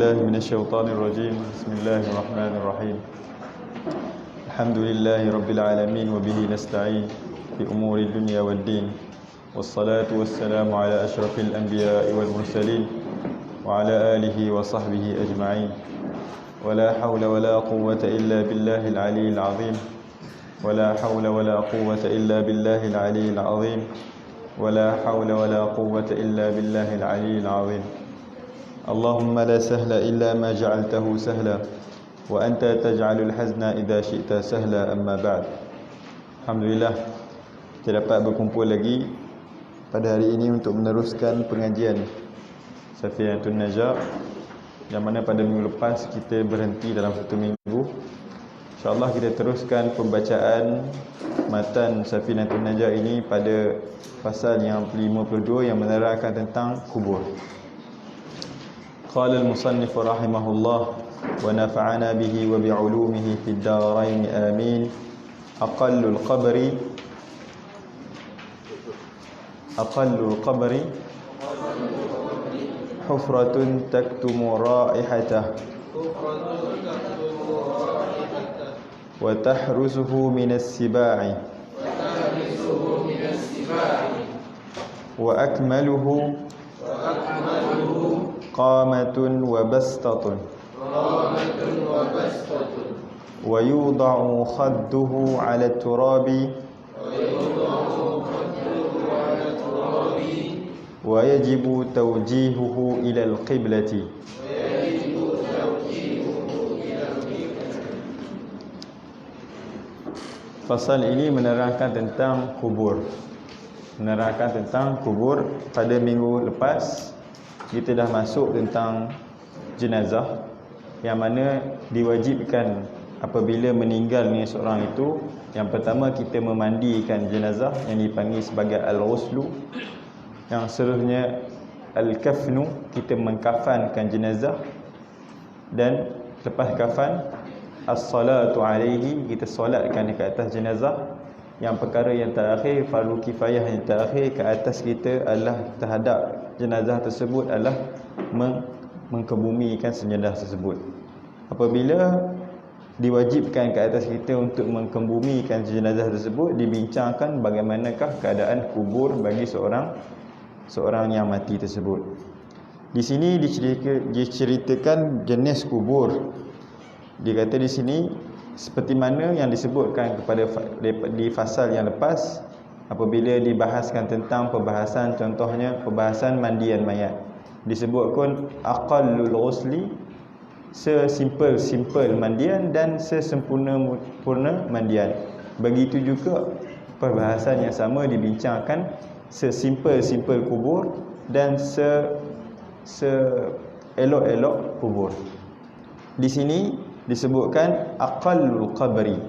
بالله من الشيطان الرجيم. بسم الله الرحمن الرحيم. الحمد لله رب العالمين وبه نستعين في أمور الدنيا والدين، والصلاة والسلام على أشرف الأنبياء والمرسلين وعلى آله وصحبه أجمعين. ولا حول ولا قوة إلا بالله العلي العظيم. ولا حول ولا قوة إلا بالله العلي العظيم. ولا حول ولا قوة إلا بالله العلي العظيم. اللهم لا سهل إلا ما جعلته سهلا، وأنت تجعل الحزن إذا شئت سهلا. أما بعد. Alhamdulillah, kita dapat berkumpul lagi pada hari ini untuk meneruskan pengajian Safinatul Najah, yang mana pada minggu lepas kita berhenti dalam satu minggu. InsyaAllah kita teruskan pembacaan matan Safinatul Najah ini pada pasal yang 52 yang menerangkan tentang kubur. Qala al-musannif rahimahullah wa nafa'ana bihi wa bi'ulumihi fid darain amin. Aqallul qabri hufratun taktumu ra'ihatah wa tahrusuhu minas siba'i wa akmaluhu qamatun wa bastatun wa yuda'u khadduhu 'ala turabi wa yajibu tawjihuhu ila al-qiblati. Fasal ini menerangkan tentang kubur. Pada minggu lepas kita dah masuk tentang jenazah, yang mana diwajibkan apabila meninggalnya seorang itu, yang pertama kita memandikan jenazah yang dipanggil sebagai al-ghuslu, yang seterusnya al-kafnu, kita mengkafankan jenazah, dan lepas kafan as-salatu alaihi, kita solatkan di atas jenazah. Yang perkara yang terakhir, fardu kifayah yang terakhir ke atas kita adalah terhadap jenazah tersebut adalah mengkebumikan jenazah tersebut. Apabila diwajibkan ke atas kita untuk mengkebumikan jenazah tersebut, dibincangkan bagaimanakah keadaan kubur bagi seorang yang mati tersebut. Di sini diceritakan jenis kubur. Dia kata di sini seperti mana yang disebutkan di fasal yang lepas, apabila dibahaskan tentang contohnya pembahasan mandian mayat, disebutkan aqallul ghusli, sesimpel mandian dan sesempurna mandian. Begitu juga perbahasan yang sama dibincangkan sesimpel kubur dan seelok-elok kubur. Di sini disebutkan aqallul qabri,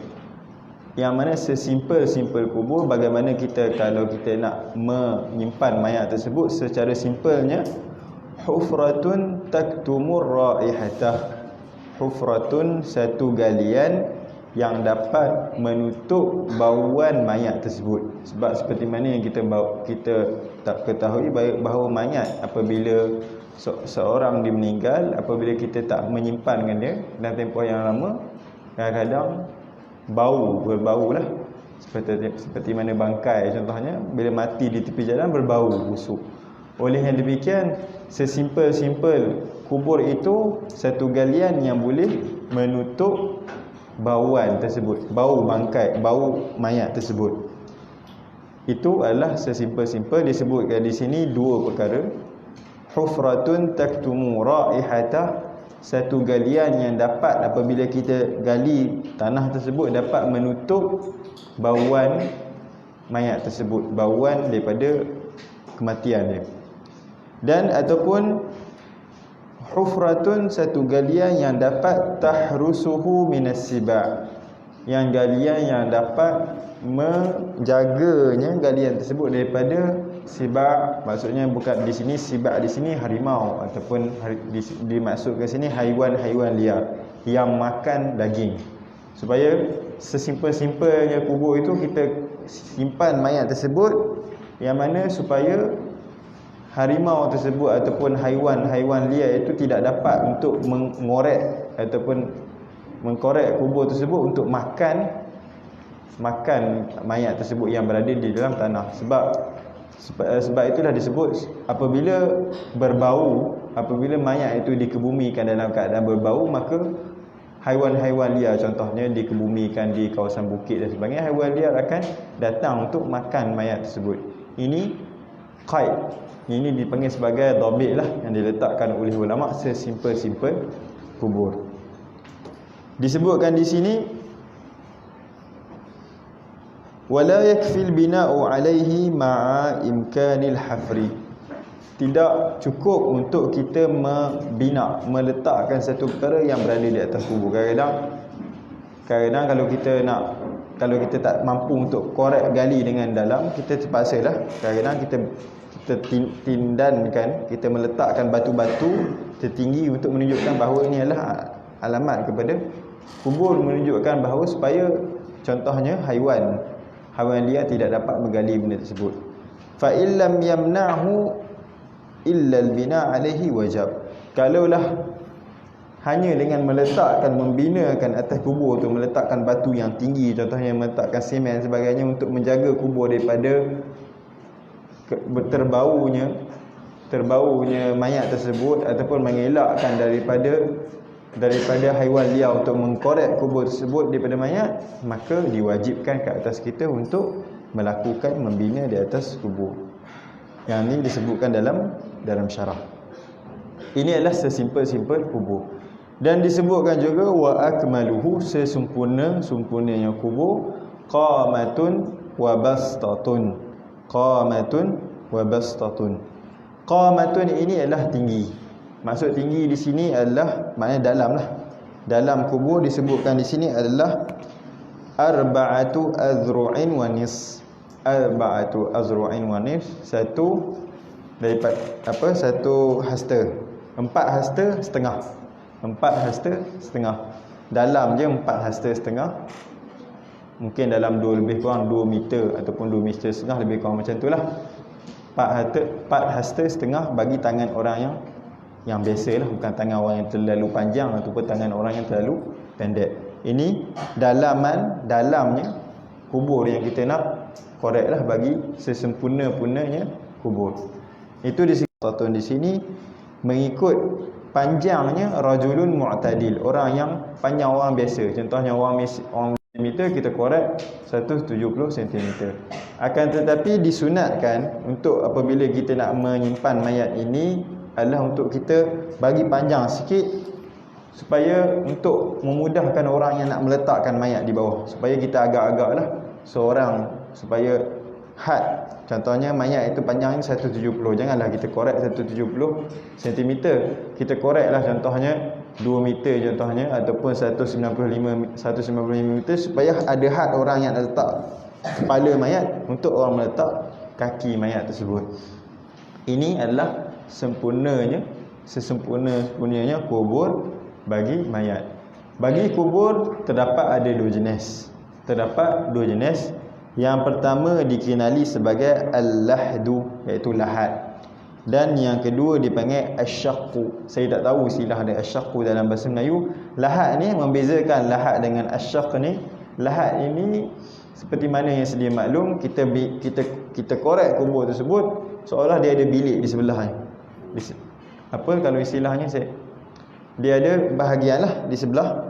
yang mana sesimpel kubur. Bagaimana kalau kita nak menyimpan mayat tersebut secara simpelnya, hufratun taktumur raihatah. Hufratun, satu galian yang dapat menutup bauan mayat tersebut. Sebab seperti mana yang kita tak ketahui bahawa mayat apabila seorang dia meninggal, apabila kita tak menyimpankan dia dalam tempoh yang lama, kadang-kadang berbau lah. Seperti mana bangkai contohnya, bila mati di tepi jalan berbau busuk. Oleh yang demikian, sesimpel kubur itu satu galian yang boleh menutup bauan tersebut, bau bangkai, bau mayat tersebut. Itu adalah sesimpel disebutkan di sini dua perkara. Hufratun taktumu raihatah, satu galian yang dapat, apabila kita gali tanah tersebut, dapat menutup bauan mayat tersebut, bauan daripada kematian dia. Dan ataupun hufratun, satu galian yang dapat tahrusuhu minas siba', yang galian yang dapat menjaganya galian tersebut daripada siba'. Maksudnya bukan di sini siba', di sini harimau, ataupun dimaksudkan sini haiwan-haiwan liar yang makan daging. Supaya sesimpel-simpelnya kubur itu kita simpan mayat tersebut, yang mana supaya harimau tersebut ataupun haiwan-haiwan liar itu tidak dapat untuk mengorek ataupun mengkorek kubur tersebut untuk makan mayat tersebut yang berada di dalam tanah. Sebab itulah disebut apabila berbau, apabila mayat itu dikebumikan dalam keadaan berbau, maka haiwan-haiwan liar contohnya dikebumikan di kawasan bukit dan sebagainya, haiwan liar akan datang untuk makan mayat tersebut. Ini qaid. Ini dipanggil sebagai dhabit lah yang diletakkan oleh ulama sesimpel-simpel kubur. Disebutkan di sini wala yakfil bina'u alaihi ma'a imkanil hafri. Tidak cukup untuk kita membina, meletakkan satu perkara yang berada di atas kubur. Kadang-kadang kalau kita tak mampu untuk korek gali dengan dalam, kita terpaksalah kadang-kadang kita tindankan, kita meletakkan batu-batu tertinggi untuk menunjukkan bahawa ini adalah alamat kepada kubur, menunjukkan bahawa supaya contohnya haiwan liar tidak dapat menggali benda tersebut. Fa illam yamna'hu illa al-bina' alaihi wajab. Kalaulah hanya dengan meletakkan, membinakan atas kubur tu, meletakkan batu yang tinggi, contohnya meletakkan semen sebagainya untuk menjaga kubur daripada terbaunya mayat tersebut, ataupun mengelakkan daripada haiwan liar untuk mengkorek kubur tersebut daripada mayat, maka diwajibkan ke atas kita untuk melakukan membina di atas kubur. Yang ini disebutkan dalam syarah. Ini adalah sesimpel-simpel kubur. Dan disebutkan juga wa akmaluhu, sesempurnanya kubur, qamatun wa bastatun. Qamatun wa bastatun. Qamatun ini adalah tinggi. Maksud tinggi di sini adalah maknanya dalam lah. Dalam kubur disebutkan di sini adalah arba'atu azru'in wa nis. Arba'atu azru'in wa nis, satu hasta. 4 hasta setengah. 4 hasta setengah. Dalam je 4 hasta setengah. Mungkin dalam lebih kurang 2 meter ataupun 2 meter setengah, lebih kurang macam itulah. 4 hasta setengah bagi tangan orang yang biasa lah, bukan tangan orang yang terlalu panjang ataupun tangan orang yang terlalu pendek. Ini dalamnya kubur yang kita nak korek lah bagi sesempurna-purnanya kubur. Itu di sini mengikut panjangnya rajulun mu'tadil, orang yang panjang orang biasa. Contohnya orang meter, kita korek 170 cm. Akan tetapi disunatkan untuk apabila kita nak menyimpan mayat ini adalah untuk kita bagi panjang sikit, supaya untuk memudahkan orang yang nak meletakkan mayat di bawah, supaya kita agak-agak lah seorang, supaya had, contohnya mayat itu panjangnya 170, janganlah kita korek 170 cm, kita koreklah contohnya 2 meter contohnya, ataupun 195 meter, supaya ada had orang yang nak letak kepala mayat untuk orang meletak kaki mayat tersebut. Ini adalah sesempurnanya kubur bagi mayat. Bagi kubur terdapat dua jenis. Yang pertama dikenali sebagai al-lahdu, iaitu lahat. Dan yang kedua dipanggil asyaqqu. Saya tak tahu istilah ada asyaqqu dalam bahasa Melayu. Lahat ni membezakan lahat dengan asyaq ni. Lahat ini seperti mana yang sedia maklum, kita korek kubur tersebut seolah dia ada bilik di sebelahnya. Apa kalau istilahnya dia ada bahagian lah di sebelah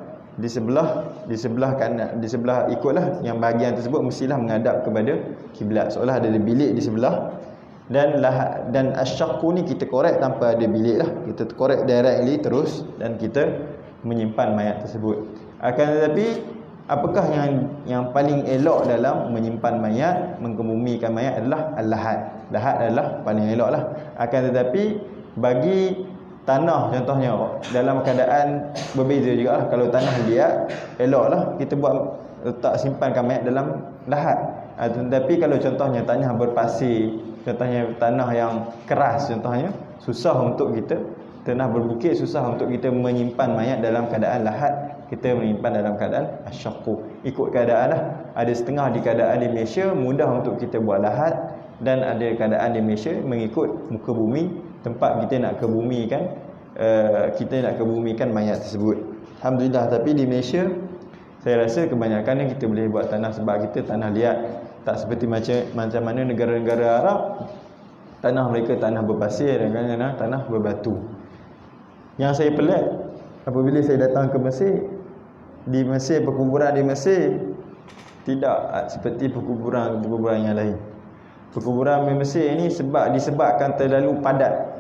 kanan, di sebelah, ikutlah yang bahagian tersebut mestilah menghadap kepada kiblat, seolah ada bilik di sebelah. Dan asyaqqu ni kita korek tanpa ada bilik lah, kita korek directly terus dan kita menyimpan mayat tersebut. Akan tetapi apakah yang paling elok dalam menyimpan mayat, mengebumikan mayat adalah al-lahat. Lahat adalah paling elok lah. Akan tetapi bagi tanah contohnya dalam keadaan berbeza juga lah. Kalau tanah liat, eloklah kita buat letak simpankan mayat dalam lahat. Tetapi kalau contohnya tanah berpasir, contohnya tanah yang keras, contohnya susah untuk kita, tanah berbukit susah untuk kita menyimpan mayat dalam keadaan lahat, kita menyimpan dalam keadaan asyaqqu. Ikut keadaan lah. Ada setengah di keadaan di Malaysia mudah untuk kita buat lahat, dan ada keadaan di Malaysia mengikut muka bumi tempat kita nak kebumikan mayat tersebut. Alhamdulillah. Tapi di Malaysia saya rasa kebanyakan kita boleh buat tanah sebab kita tanah liat, tak seperti macam mana negara-negara Arab, tanah mereka tanah berpasir dan tanah berbatu. Yang saya pelik apabila saya datang ke Mesir, di Mesir, perkuburan di Mesir tidak seperti perkuburan yang lain. Perkuburan di Mesir ini disebabkan terlalu padat.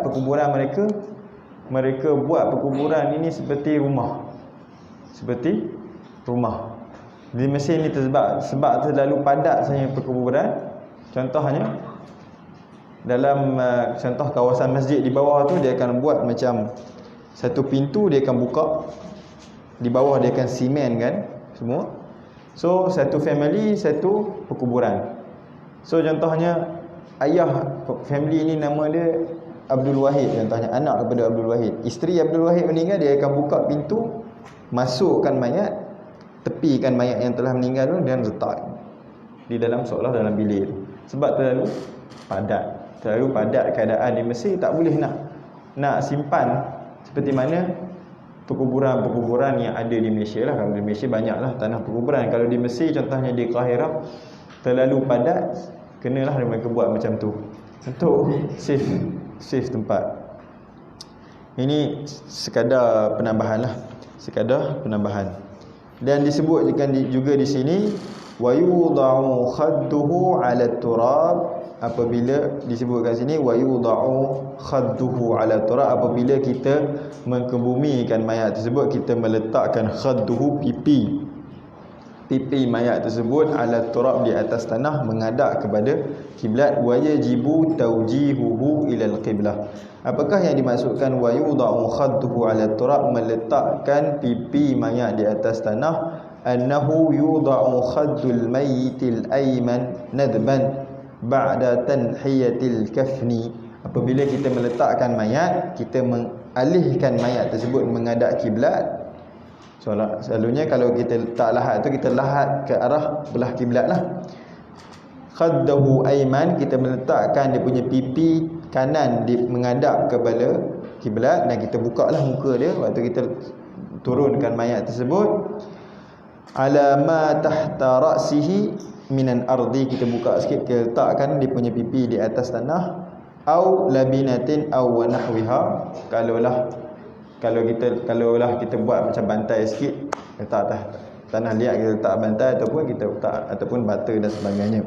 Perkuburan mereka buat perkuburan ini seperti rumah. Di Mesir ni sebab terlalu padat saja perkuburan. Contohnya dalam contoh kawasan masjid di bawah tu dia akan buat macam satu pintu, dia akan buka, di bawah dia akan simen kan semua. So satu family satu perkuburan. So contohnya ayah family ini nama dia Abdul Wahid, contohnya anak kepada Abdul Wahid. Isteri Abdul Wahid meninggal, dia akan buka pintu, masukkan mayat, tepikan mayat yang telah meninggal tu dan letak di dalam seolah dalam bilik. Sebab terlalu padat keadaan di Mesir, tak boleh nak simpan seperti mana perkuburan yang ada di Malaysia lah. Kalau di Malaysia banyaklah tanah perkuburan. Kalau di Mesir contohnya di Kahirah terlalu padat, kenalah mereka buat macam tu untuk save tempat. Ini sekadar penambahan. Dan disebutkan juga di sini wa yudau khadduhu 'ala turab. Apabila disebutkan sini wa yudau khadduhu 'ala turab, apabila kita mengkebumikan mayat tersebut, kita meletakkan khadduhu pipi mayat tersebut 'ala turab, di atas tanah menghadap kepada kiblat. Wa yajibu tawjihuhu ila al-qiblah. Apakah yang dimaksudkan wa yudau khadduhu 'ala turab, meletakkan pipi mayat di atas tanah? Annahu yudau khaddul mayyitil ayman nadban ba'da tanhiyatil kafni. Apabila kita meletakkan mayat, kita mengalihkan mayat tersebut menghadap kiblat. Selalunya kalau kita letak lahat tu, kita lahat ke arah belah kiblat lah. Khaddahu ayman, kita meletakkan dia punya pipi kanan menghadap kepada kiblat, dan kita buka lah muka dia waktu kita turunkan mayat tersebut. Ala ma tahta ra'sihi minan ardi, kita buka sikit, kita letakkan dia punya pipi di atas tanah. Au labinatin au wa nahwiha, kalaulah kita buat macam bantai sikit, letak atas tanah liat, kita letak bantai, ataupun kita letak ataupun bata dan sebagainya.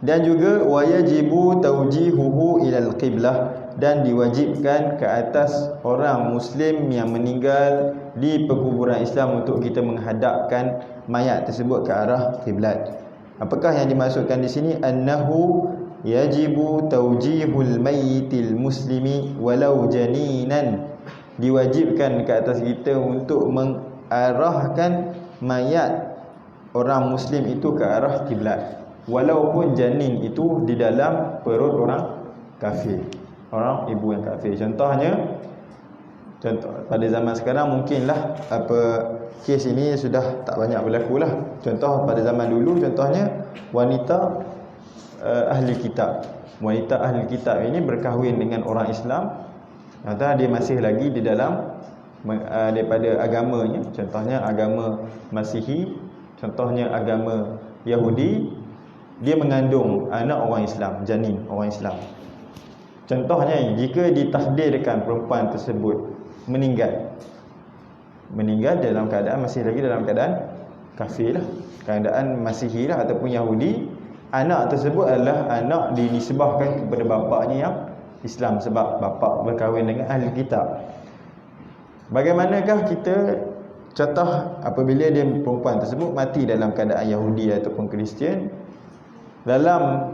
Dan juga wajibu tawjihuhu ilal qiblah, dan diwajibkan ke atas orang muslim yang meninggal di perkuburan Islam untuk kita menghadapkan mayat tersebut ke arah kiblat. Apakah yang dimaksudkan di sini? Annahu yajibu tawjihul mayyitil muslimi walau janinan, diwajibkan ke atas kita untuk mengarahkan mayat orang muslim itu ke arah kiblat, walaupun janin itu di dalam perut orang kafir, orang ibu yang kafir. Contoh pada zaman sekarang mungkinlah kes ini sudah tak banyak berlaku lah. Contoh pada zaman dulu, contohnya wanita ahli kitab. Wanita ahli kitab ini berkahwin dengan orang Islam, dia masih lagi di dalam daripada agamanya, contohnya agama Masihi, contohnya agama Yahudi, dia mengandung anak orang Islam, janin orang Islam. Contohnya jika ditakdirkan perempuan tersebut meninggal dalam keadaan masih lagi dalam keadaan kafir lah, keadaan Masihi lah ataupun Yahudi, anak tersebut adalah anak dinisbahkan kepada bapaknya yang Islam, sebab bapa berkahwin dengan ahli kitab. Bagaimanakah kita contoh apabila dia perempuan tersebut mati dalam keadaan Yahudi ataupun Kristian, dalam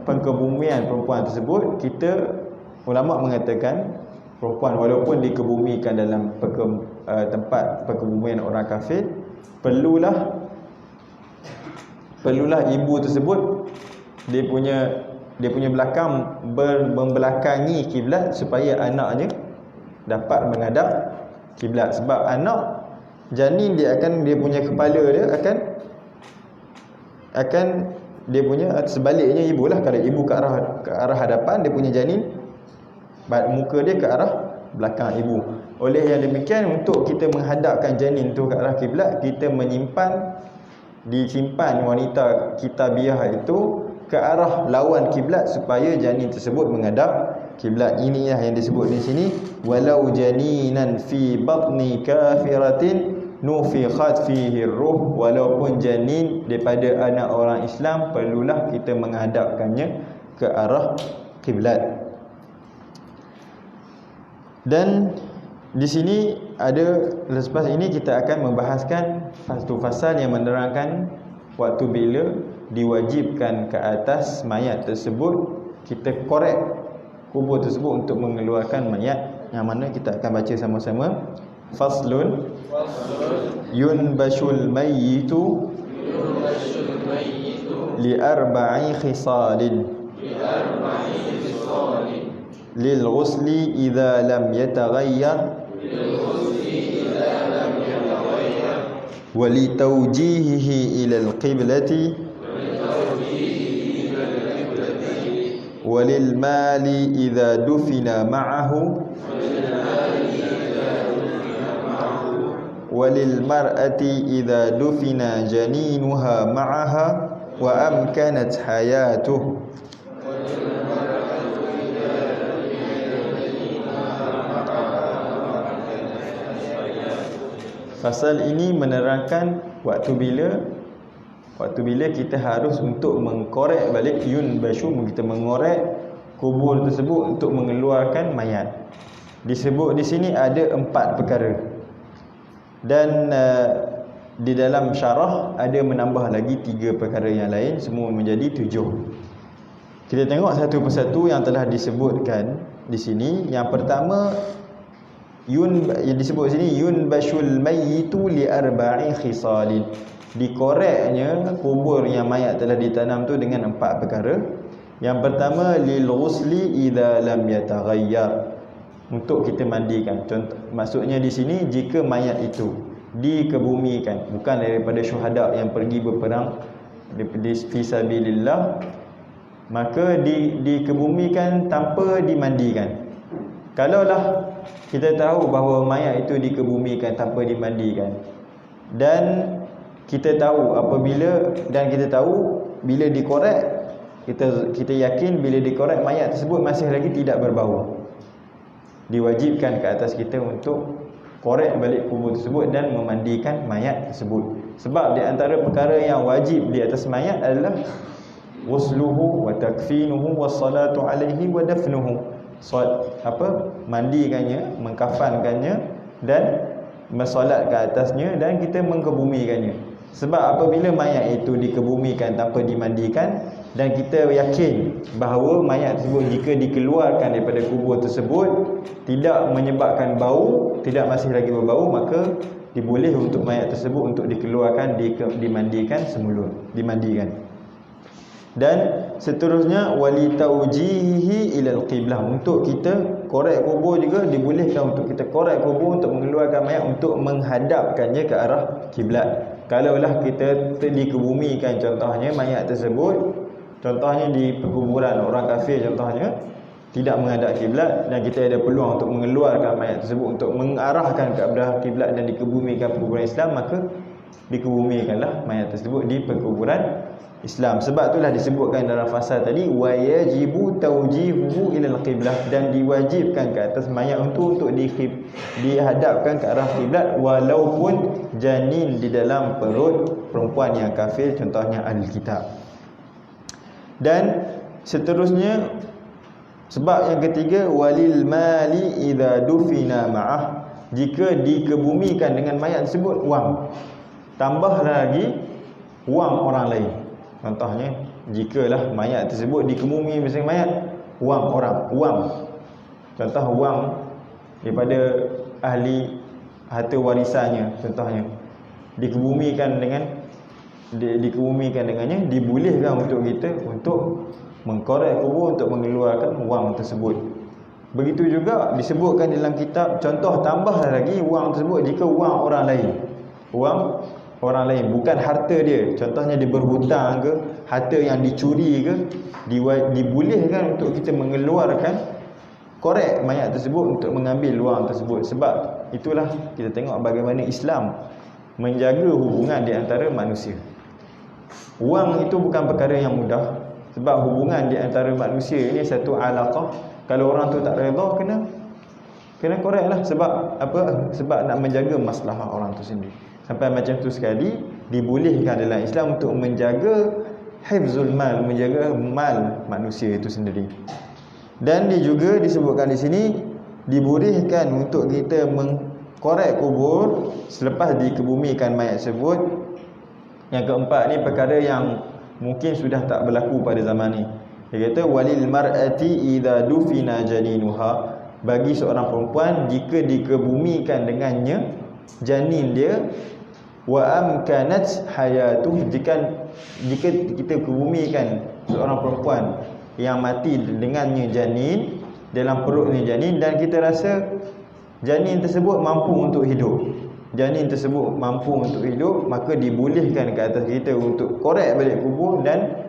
pengkebumian perempuan tersebut, ulama mengatakan perempuan walaupun dikebumikan dalam tempat perkebumian orang kafir, perlulah ibu tersebut dia punya belakang membelakangi kiblat supaya anaknya dapat menghadap kiblat. Sebab anak janin dia punya kepala dia akan dia punya sebaliknya ibu lah. Kalau ibu ke arah hadapan, dia punya janin muka dia ke arah belakang ibu. Oleh yang demikian, untuk kita menghadapkan janin tu ke arah kiblat, kita disimpan wanita kitabiah itu ke arah lawan kiblat supaya janin tersebut menghadap kiblat. Inilah yang disebut di sini, walau janinan fi batni kafiratin nufikhat fihi ruh. Walaupun janin daripada anak orang Islam, perlulah kita menghadapkannya ke arah kiblat. Dan di sini ada, selepas ini kita akan membahaskan satu fasal yang menerangkan waktu bila diwajibkan ke atas mayat tersebut kita korek kubur tersebut untuk mengeluarkan mayat, yang mana kita akan baca sama-sama. Faslun yunbashul mayyitu li arba'i khisalin lil ghusli idza lam yataghayyar wa li tawjihihi ila al-qiblati wa lil mali idza dufina ma'ahu walil mar'ati idza dufina janinuha ma'aha wa amkanat hayatuh. Fasal ini menerangkan waktu bila kita harus untuk mengkorek balik yunbashu, kita mengorek kubur tersebut untuk mengeluarkan mayat. Disebut di sini ada 4 perkara. Dan di dalam syarah ada menambah lagi 3 perkara yang lain, semua menjadi 7. Kita tengok satu persatu yang telah disebutkan di sini. Yang pertama, yang disebut sini yunbashul mayyitu li arba'i khisalin. Dikoreknya kubur yang mayat telah ditanam tu dengan 4 perkara. Yang pertama, lil ghusli idza lam yataghayyar, untuk kita mandikan. Contoh, maksudnya di sini jika mayat itu dikebumikan, bukan daripada syuhada yang pergi berperang di fisabilillah, maka dikebumikan tanpa dimandikan. Kalaulah kita tahu bahawa mayat itu dikebumikan tanpa dimandikan, dan kita tahu bila dikorek, kita yakin bila dikorek mayat tersebut masih lagi tidak berbau, diwajibkan ke atas kita untuk korek balik kubur tersebut dan memandikan mayat tersebut. Sebab di antara perkara yang wajib di atas mayat adalah ghusluhu wa takfinuhu wassalatu alaihi wa dafnuhu. Mandikannya, mengkafankannya dan bersolat ke atasnya, dan kita mengkebumikannya. Sebab apabila mayat itu dikebumikan tanpa dimandikan, dan kita yakin bahawa mayat tersebut jika dikeluarkan daripada kubur tersebut tidak menyebabkan bau, tidak masih lagi berbau, maka diboleh untuk mayat tersebut untuk dikeluarkan, dimandikan semula, dimandikan. Dan seterusnya, wali taujihi ilal qiblah, untuk kita korek kubur juga dibolehkan untuk kita korek kubur untuk mengeluarkan mayat untuk menghadapkannya ke arah kiblat. Kalaulah kita dikebumikan, contohnya mayat tersebut, contohnya di perkuburan orang kafir contohnya, tidak menghadap kiblat, dan kita ada peluang untuk mengeluarkan mayat tersebut untuk mengarahkan ke arah kiblat dan dikebumikan perkuburan Islam, maka dikebumikanlah mayat tersebut di perkuburan Islam. Sebab itulah disebutkan dalam fasal tadi, wa yajibu tawjihuhu ilal qiblah, dan diwajibkan ke atas mayat untuk dihadapkan ke arah kiblat walaupun janin di dalam perut perempuan yang kafir, contohnya ahli kitab. Dan seterusnya, sebab yang ketiga, walil mali idza dufina ma'ah, jika dikebumikan dengan mayat tersebut wang, tambah lagi wang orang lain. Contohnya, jikalah mayat tersebut dikebumi bersama mayat wang orang, wang, contoh wang daripada ahli harta warisannya, contohnya dikebumikan dengannya, dibolehkan untuk kita untuk mengkorek kubur untuk mengeluarkan wang tersebut. Begitu juga disebutkan dalam kitab, contoh tambah lagi wang tersebut jika wang orang lain, wang orang lain, bukan harta dia. Contohnya dia berhutang ke, harta yang dicuri ke, dibolehkan untuk kita mengeluarkan, korek mayat tersebut untuk mengambil wang tersebut. Sebab itulah kita tengok bagaimana Islam menjaga hubungan di antara manusia. Wang itu bukan perkara yang mudah, sebab hubungan di antara manusia ini satu alaqah. Kalau orang tu tak redha, kena korek lah. Sebab apa? Sebab nak menjaga maslahah orang tu sendiri. Sampai macam tu sekali dibolehkan dalam Islam untuk menjaga hifzul mal, menjaga mal manusia itu sendiri. Dan dia juga disebutkan di sini dibolehkan untuk kita mengkorek kubur selepas dikebumikan mayat tersebut. Yang keempat ni perkara yang mungkin sudah tak berlaku pada zaman ni. Dia kata walil mar'ati idza dufina janinuha, bagi seorang perempuan jika dikebumikan dengannya janin dia, wa amkanat hayatuh, jika kita kebumikan seorang perempuan yang mati dengannya janin, dalam perutnya janin, dan kita rasa janin tersebut mampu untuk hidup, maka dibolehkan ke atas kita untuk korek balik kubur dan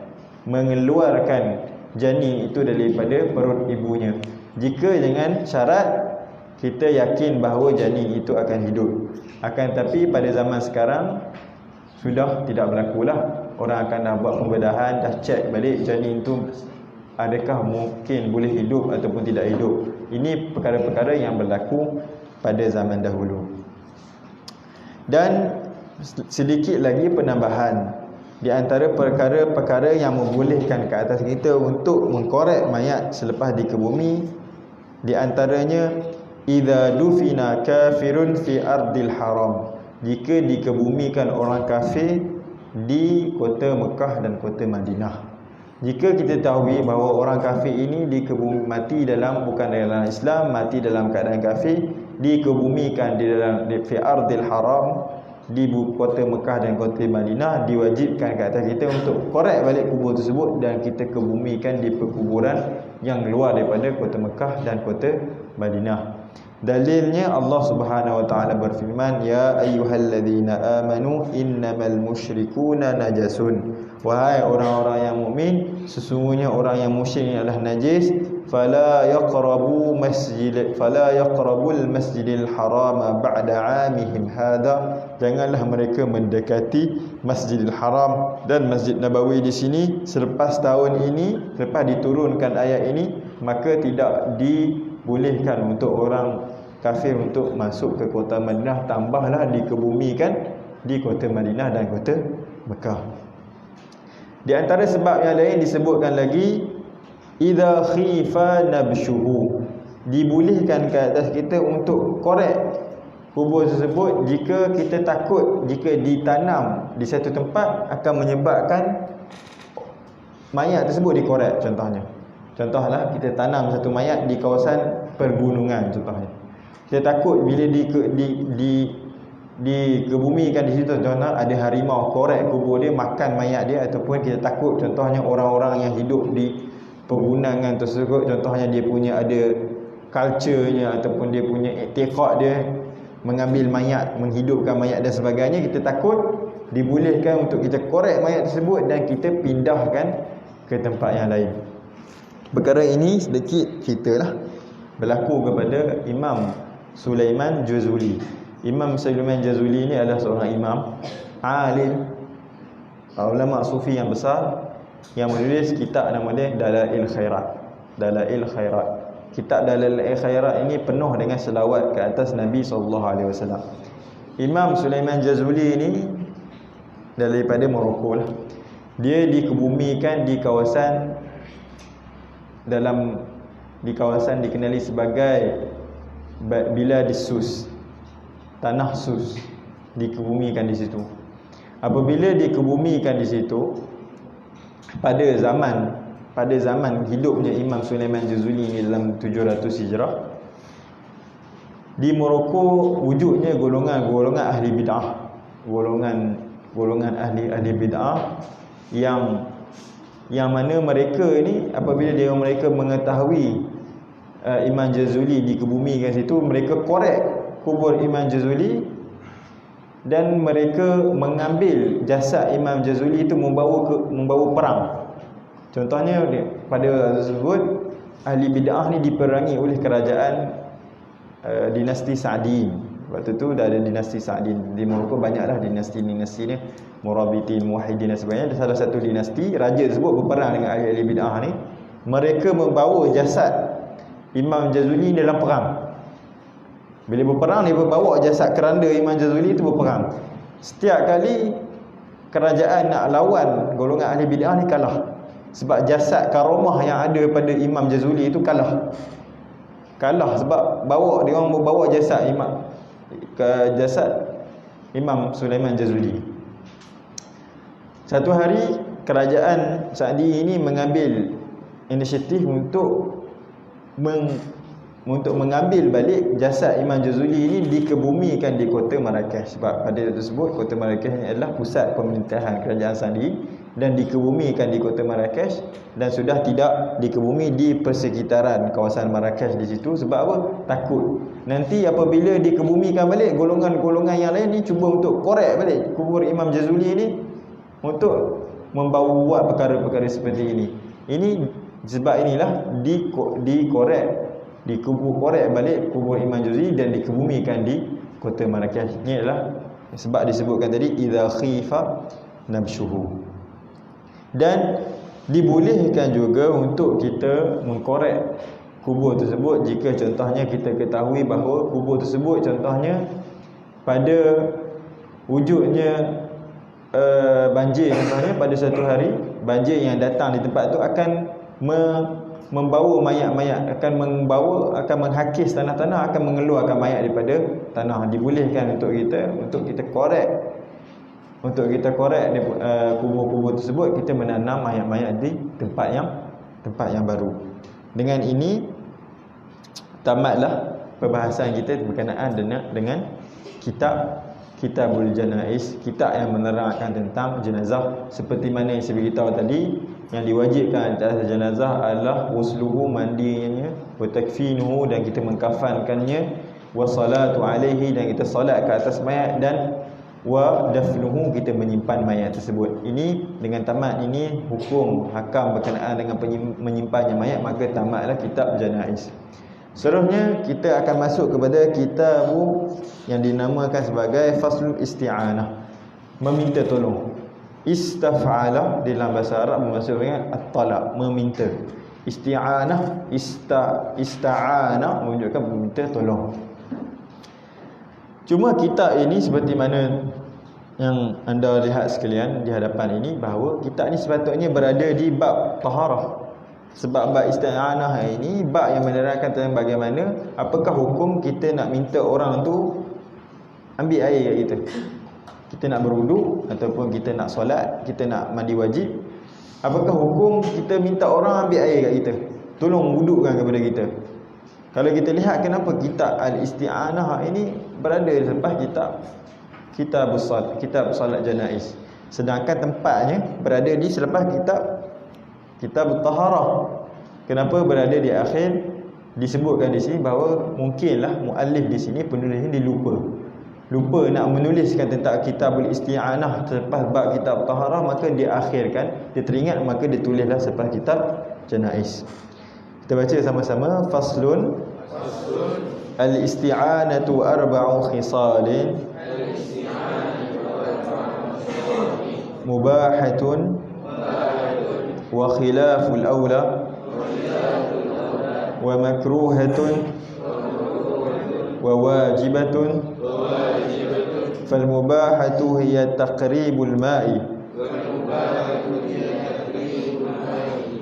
mengeluarkan janin itu daripada perut ibunya, jika dengan syarat kita yakin bahawa janin itu akan hidup. Akan tapi pada zaman sekarang sudah tidak berlakulah. Orang akan dah buat pembedahan, dah cek balik janin itu adakah mungkin boleh hidup ataupun tidak hidup. Ini perkara-perkara yang berlaku pada zaman dahulu. Dan sedikit lagi penambahan, di antara perkara-perkara yang membolehkan ke atas kita untuk mengkorek mayat selepas dikebumi, di antaranya idza dufina kafirun fi ardil haram, jika dikebumikan orang kafir di kota Mekah dan kota Madinah. Jika kita tahu bahawa orang kafir ini mati bukan dalam Islam, mati dalam keadaan kafir, dikebumikan di fi ardil haram, di kota Mekah dan kota Madinah, diwajibkan ke atas kita untuk korek balik kubur tersebut dan kita kebumikan di perkuburan yang luar daripada kota Mekah dan kota Madinah. Dalilnya Allah Subhanahu wa taala berfirman, ya ayyuhalladzina amanu innamal musyrikuuna najasun, wahai orang-orang yang mukmin, sesungguhnya orang yang musyrik adalah najis. Fala yaqrabul masjidil haram ba'da 'amihim hadha, janganlah mereka mendekati Masjidil Haram dan Masjid Nabawi di sini selepas tahun ini, selepas diturunkan ayat ini, maka tidak dibolehkan untuk orang kafir untuk masuk ke kota Madinah, tambahlah dikebumikan di kota Madinah dan kota Mekah. Di antara sebab yang lain disebutkan lagi, idza khifa nabshuhu, dibolehkan ke atas kita untuk korek kubur tersebut jika kita takut, jika ditanam di satu tempat akan menyebabkan mayat tersebut dikorek. Contohlah kita tanam satu mayat di kawasan pergunungan contohnya. Kita takut bila dikebumikan di situ, contohnya ada harimau korek kubur dia, makan mayat dia, ataupun kita takut contohnya orang-orang yang hidup di pergunungan tersebut, contohnya dia punya ada culture-nya ataupun dia punya i'tiqad dia mengambil mayat, menghidupkan mayat dan sebagainya, kita takut, dibolehkan untuk kita korek mayat tersebut dan kita pindahkan ke tempat yang lain. Perkara ini sedikit ceritalah berlaku kepada Imam Sulaiman Jazuli. Imam Sulaiman Jazuli ini adalah seorang imam alim, ulama sufi yang besar, yang menulis kitab nama dia Dalail Khairat. Kitab Dalail Khairat ini penuh dengan selawat ke atas Nabi SAW. Imam Sulaiman Jazuli ini daripada Morocco lah. Dia dikebumikan di kawasan dikenali sebagai Biladis Sus, tanah Sus, dikebumikan di situ. Apabila dikebumikan di situ pada zaman hidupnya Imam Sulaiman Jazuli ini dalam 700 Hijrah, di Morocco wujudnya golongan ahli bid'ah, golongan ahli bid'ah yang mana mereka ni apabila mereka mengetahui Imam Jazuli dikebumikan situ, mereka korek kubur Imam Jazuli dan mereka mengambil jasad Imam Jazuli itu membawa perang. Contohnya pada tersebut ahli bid'ah ni diperangi oleh kerajaan dinasti Sa'diyin. Waktu tu dah ada dinasti Sa'diyin di Morocco, banyaklah dinasti-dinasti ni, Murabitin, Muwahhidin dan sebagainya. Salah satu dinasti, raja tersebut berperang dengan ahli bid'ah ni. Mereka membawa jasad Imam Jazuli dalam perang. Bila berperang, dia bawa jasad keranda Imam Jazuli itu berperang. Setiap kali kerajaan nak lawan golongan ahli bid'ah ni kalah. Sebab jasad karomah yang ada pada Imam Jazuli itu kalah. Kalah sebab dia orang membawa jasad Imam Sulaiman Jazuli. Satu hari kerajaan Saudi ini mengambil inisiatif untuk mengambil balik jasad Imam Jazuli ini dikebumikan di kota Marrakesh. Sebab pada tersebut kota Marrakesh ini adalah pusat pemerintahan kerajaan Saudi, dan dikebumikan di kota Marrakesh, dan sudah tidak dikebumi di persekitaran kawasan Marrakesh di situ. Sebab apa? Takut nanti apabila dikebumikan balik, golongan-golongan yang lain ni cuba untuk korek balik kubur Imam Jazuli ini untuk membawa buat perkara-perkara seperti ini. Sebab inilah korek balik kubur Imam Jazuli dan dikebumikan di kota Marrakesh. Ini adalah sebab disebutkan tadi idza khifa nabshuhu. Dan dibolehkan juga untuk kita mengkorek kubur tersebut jika contohnya kita ketahui bahawa kubur tersebut contohnya pada wujudnya banjir, contohnya pada satu hari banjir yang datang di tempat itu akan membawa mayat-mayat, akan menghakis tanah-tanah, akan mengeluarkan mayat daripada tanah. Dibolehkan untuk kita korek kubur-kubur tersebut, kita menanam mayat-mayat di tempat yang baru. Dengan ini tamatlah perbahasan kita berkenaan dengan Kitabul Janaiz, kitab yang menerangkan tentang jenazah. Seperti mana yang saya beritahu tadi, yang diwajibkan atas jenazah adalah wasluhu, mandinya, wa takfinuhu, dan kita mengkafankannya, wa salatu alaihi, dan kita solat ke atas mayat, dan wa dafnuhu, kita menyimpan mayat tersebut. Ini dengan tamat ini hukum hakam berkenaan dengan menyimpannya mayat, maka tamatlah kitab janaiz. Seterusnya kita akan masuk kepada kitab yang dinamakan sebagai faslul isti'anah, meminta tolong. Istaf'ala dalam bahasa Arab bermaksudnya at-talab, meminta. Isti'anah, ista'ana menunjukkan meminta tolong. Cuma kitab ini seperti mana yang anda lihat sekalian di hadapan ini, bahawa kitab ini sepatutnya berada di bab taharah. Sebab bab isti'anah ini bab yang menerangkan tentang bagaimana, apakah hukum kita nak minta orang tu ambil air kat kita. Kita nak berwuduk ataupun kita nak solat, kita nak mandi wajib, apakah hukum kita minta orang ambil air kat kita, tolong wudukkan kepada kita. Kalau kita lihat kenapa kitab Al-Isti'anah ini berada selepas kitab salat janaiz, sedangkan tempatnya berada di selepas kitab taharah. Kenapa berada di akhir? Disebutkan di sini bahawa mungkinlah muallif di sini, penulis ini lupa nak menuliskan tentang kitabul isti'anah selepas bab kitab taharah, maka dia akhirkan, dia teringat, maka dia tulislah selepas kitab janaiz. Kita baca sama-sama. Faslun al-isti'anatu arba'u khisalin mubahatun wa khilaful awla wa makruhatun wa wajibatun. Fal mubahatu hiya taqribul ma'i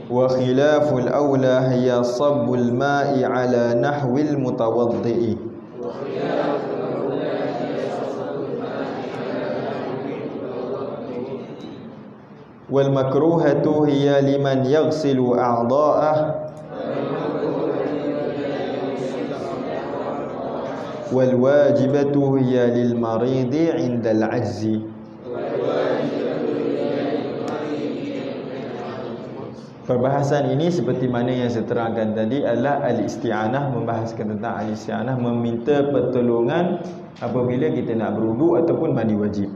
wa khilaful awla hiya sabbul ma'i ala nahwil mutawaddi'i. Wal makruhatu hiya liman yaghsilu a'dha'ah wal wajibatu hiya lil maridi 'inda al 'ajzi. Perbahasan ini seperti mana yang saya terangkan tadi adalah al-isti'anah, membahaskan tentang al-isti'anah, meminta pertolongan apabila kita nak berwudu ataupun mandi wajib.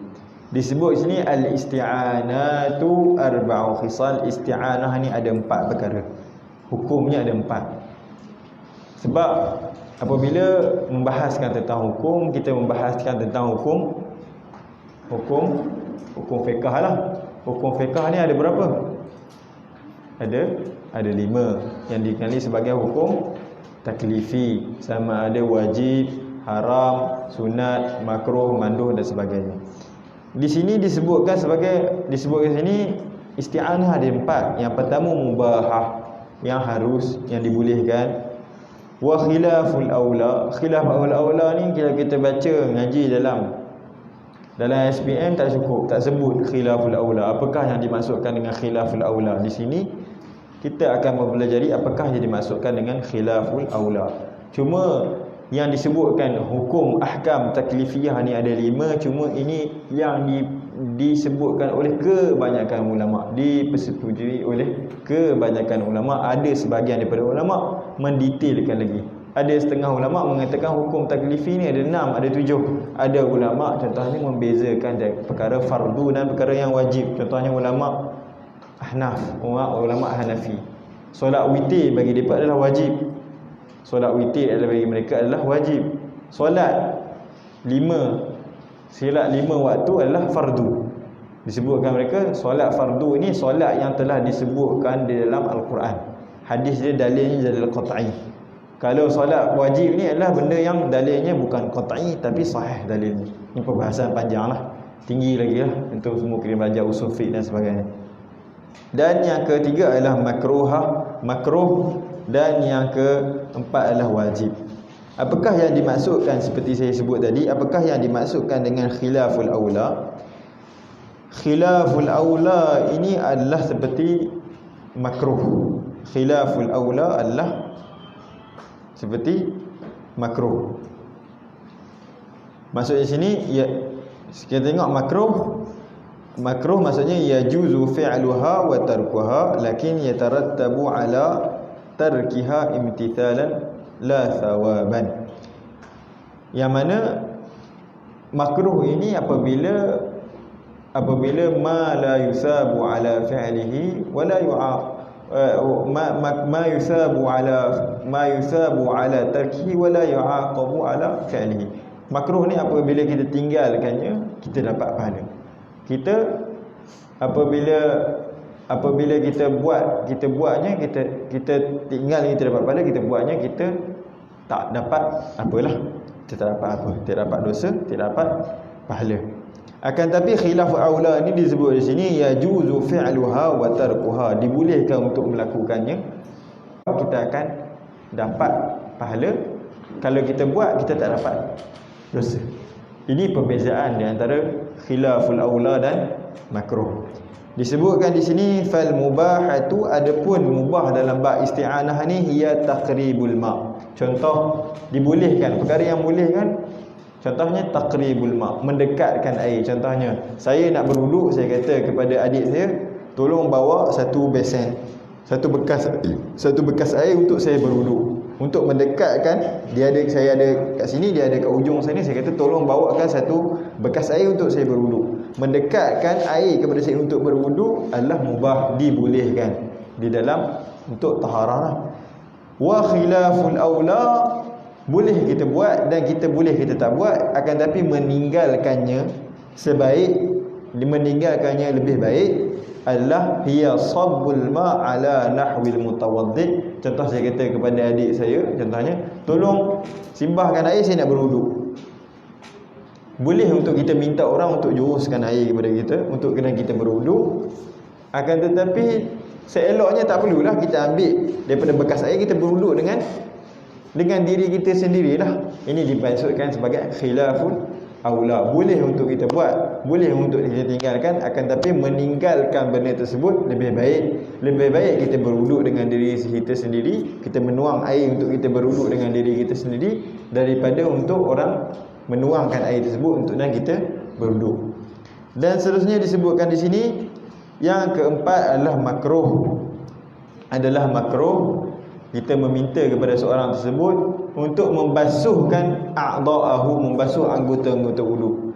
Disebut sini al-isti'anatu arba'u khisal. Isti'anah ni ada 4 perkara. Hukumnya ada 4. Sebab apabila membahaskan tentang hukum, kita membahaskan tentang hukum fiqh lah. Hukum fiqh ni ada berapa? Ada 5 yang dikenali sebagai hukum taklifi, sama ada wajib, haram, sunat, makruh, manduh dan sebagainya. Di sini disebutkan sini isti'anah ada 4. Yang pertama mubahah, yang harus, yang dibolehkan. Wa khilaful aula. Khilaful aula ni kalau kita baca ngaji dalam SPM tak cukup, tak sebut khilaful aula. Apakah yang dimaksudkan dengan khilaful aula? Di sini kita akan mempelajari apakah yang dimaksudkan dengan khilaful aula. Cuma yang disebutkan hukum ahkam taklifiyah ni ada 5, cuma ini yang disebutkan oleh kebanyakan ulama, dipersetujui oleh kebanyakan ulama. Ada sebahagian daripada ulama mendetailkan lagi. Ada setengah ulama mengatakan hukum taklifi ni ada 6, ada 7. Ada ulama contohnya membezakan perkara fardu dan perkara yang wajib. Contohnya ulama Ahnaf, ulama Hanafi. Solat witir bagi mereka adalah wajib. Solat witir bagi mereka adalah wajib. Solat 5 waktu adalah fardu. Disebutkan mereka solat fardu ini solat yang telah disebutkan di dalam Al-Quran. Hadis dia dalilnya dalil qat'i. Kalau solat wajib ni adalah benda yang dalilnya bukan qat'i tapi sahih dalilnya. Ini perbahasan panjang lah, tinggi lagi lah, untuk semua kena belajar usul fiqh dan sebagainya. Dan yang ketiga adalah makruh, dan yang keempat adalah wajib. Apakah yang dimaksudkan seperti saya sebut tadi? Apakah yang dimaksudkan dengan khilaful aula? Khilaful aula ini adalah seperti makruh. Khilaful aula adalah seperti makruh. Maksudnya sini ya, kita tengok makruh maksudnya yajuzu fi'luha wa tarkuha lakin yatarattabu ala tarkiha imtithalan la thawaban. Yang mana makruh ini apabila ma la yusabu ala fi'lihi wa la ma yusabu ala tarkihi wa la yu'aqabu ala fi'lihi. Makruh ni apabila kita tinggalkannya kita dapat pahala. Kita apabila kita buatnya kita tinggal, kita dapat pahala. Kita buatnya kita tak dapat apalah, kita tak dapat apa, tidak dapat dosa, tidak dapat pahala. Akan tapi khilaf aula ni disebut di sini yajuzu fi'luha wa tarkuha, dibolehkan untuk melakukannya, kita akan dapat pahala. Kalau kita buat kita tak dapat dosa. Ini perbezaan di antara khilaful aula dan makruh. Disebutkan di sini fal mubahatu, adapun mubah dalam bab isti'anah ni hiya taqribul ma. Contoh dibolehkan, perkara yang boleh kan, contohnya taqribul ma, mendekatkan air. Contohnya saya nak berwuduk, saya kata kepada adik saya, tolong bawa satu besen, satu bekas air untuk saya berwuduk. Untuk mendekatkan, saya ada kat sini, dia ada kat ujung sana, saya kata tolong bawakan satu bekas air untuk saya berwuduk. Mendekatkan air kepada saya untuk berwuduk adalah mubah, dibolehkan di dalam untuk taharah. Wa khilaful aula, boleh kita buat dan kita boleh kita tak buat, akan tapi meninggalkannya lebih baik adalah hiya sabbul ma ala nahwil mutawaddi. Contoh saya kata kepada adik saya, contohnya tolong simbahkan air, saya nak berwuduk. Boleh untuk kita minta orang untuk juruskan air kepada kita untuk kena kita berwuduk. Akan tetapi seeloknya tak perlulah kita ambil daripada bekas air, kita berwuduk dengan diri kita sendirilah. Ini dimaksudkan sebagai khilaful aula. Boleh untuk kita buat, boleh untuk kita tinggalkan, akan tapi meninggalkan benda tersebut lebih baik kita berwuduk dengan diri kita sendiri, kita menuang air untuk kita berwuduk dengan diri kita sendiri, daripada untuk orang menuangkan air tersebut untuk dan kita berwuduk. Dan seterusnya disebutkan di sini yang keempat adalah makruh. adalah makruh kita meminta kepada seorang tersebut untuk membasuhkan a'dha'ahu, membasuh anggota-anggota wudu.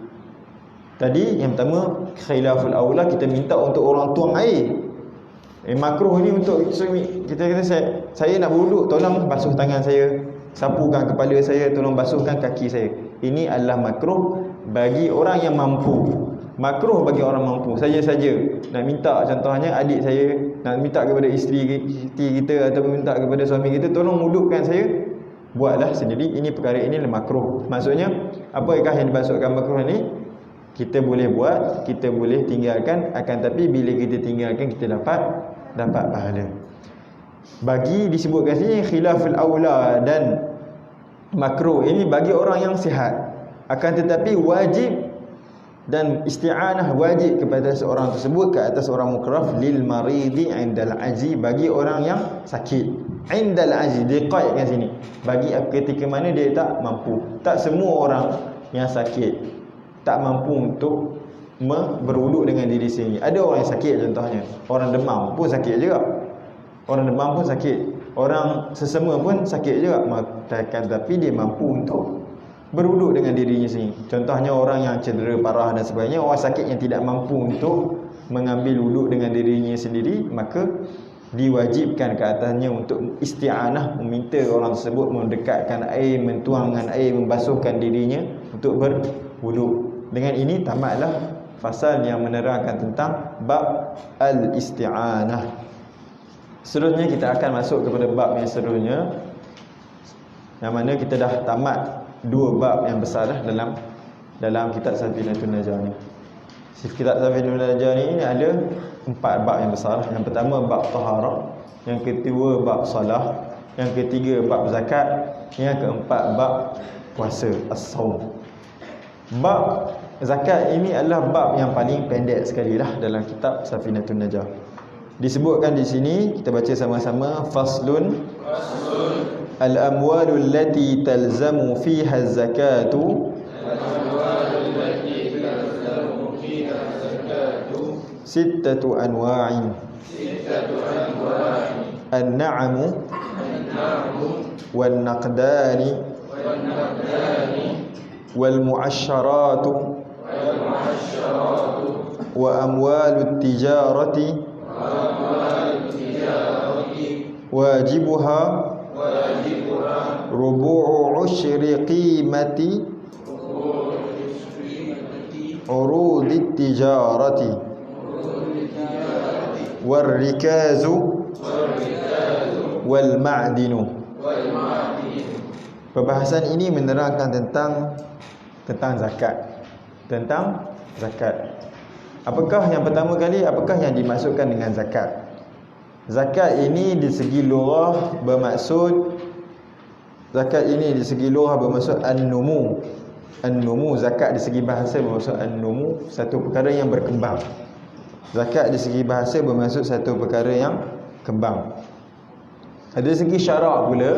Tadi yang pertama khilaful aula, kita minta untuk orang tuang air. Makruh ni untuk kita kata saya nak berwuduk, tolong basuh tangan saya, sapukan kepala saya, tolong basuhkan kaki saya. Ini adalah makruh bagi orang yang mampu. Makruh bagi orang mampu saja-saja nak minta, contohnya adik saya nak minta kepada isteri kita ataupun minta kepada suami kita, tolong wudukkan saya, buatlah sendiri. Ini perkara ini adalah makruh. Maksudnya apakah yang dimaksudkan makruh ni? Kita boleh buat, kita boleh tinggalkan, akan tapi bila kita tinggalkan kita dapat pahala. Bagi disebutkan sini khilaful aula dan makruh ini bagi orang yang sihat, akan tetapi wajib dan isti'anah wajib kepada seorang tersebut ke atas orang mukraf lil maridi indal aji, bagi orang yang sakit. Indal aji diqaidkan sini, bagi ketika mana dia tak mampu. Tak semua orang yang sakit tak mampu untuk berwuduk dengan diri sendiri. Ada orang yang sakit, contohnya orang demam pun sakit juga. Orang demam pun sakit, orang sesama pun sakit juga, tapi dia mampu untuk berwuduk dengan dirinya sendiri. Contohnya orang yang cedera parah dan sebagainya, orang sakit yang tidak mampu untuk mengambil wuduk dengan dirinya sendiri, maka diwajibkan ke atasnya untuk isti'anah, meminta orang tersebut mendekatkan air, mentuangkan air, membasuhkan dirinya untuk berwuduk. Dengan ini tamatlah fasal yang menerangkan tentang bab al-isti'anah. Seterusnya kita akan masuk kepada bab yang seterusnya, yang mana kita dah tamat dua bab yang besar dalam kitab Safinatun Najah ni. Kitab Safinatun Najah ni ada 4 bab yang besar. Yang pertama bab taharah, yang kedua bab salah, yang ketiga bab zakat, yang keempat bab puasa as-saum. Bab zakat ini adalah bab yang paling pendek sekali lah dalam kitab Safinatun Najah. Disebutkan di sini, kita baca sama-sama, faslun al-amwalul lati talzamu fiha az-zakatu sittatu anwa'in an-na'amu wan-naqdani wal-mu'asyaratu wa amwalut tijarati wajibuha rubu'u usyri qimati urudit tijarati warrikazu wal ma'dinu. Perbahasan ini menerangkan tentang zakat. Apakah yang pertama kali, apakah yang dimaksudkan dengan zakat? Zakat ini di segi lughah bermaksud an-numu. An-numu, zakat di segi bahasa bermaksud an-numu, satu perkara yang berkembang. Zakat di segi bahasa bermaksud satu perkara yang kembang. Dari segi syarak pula,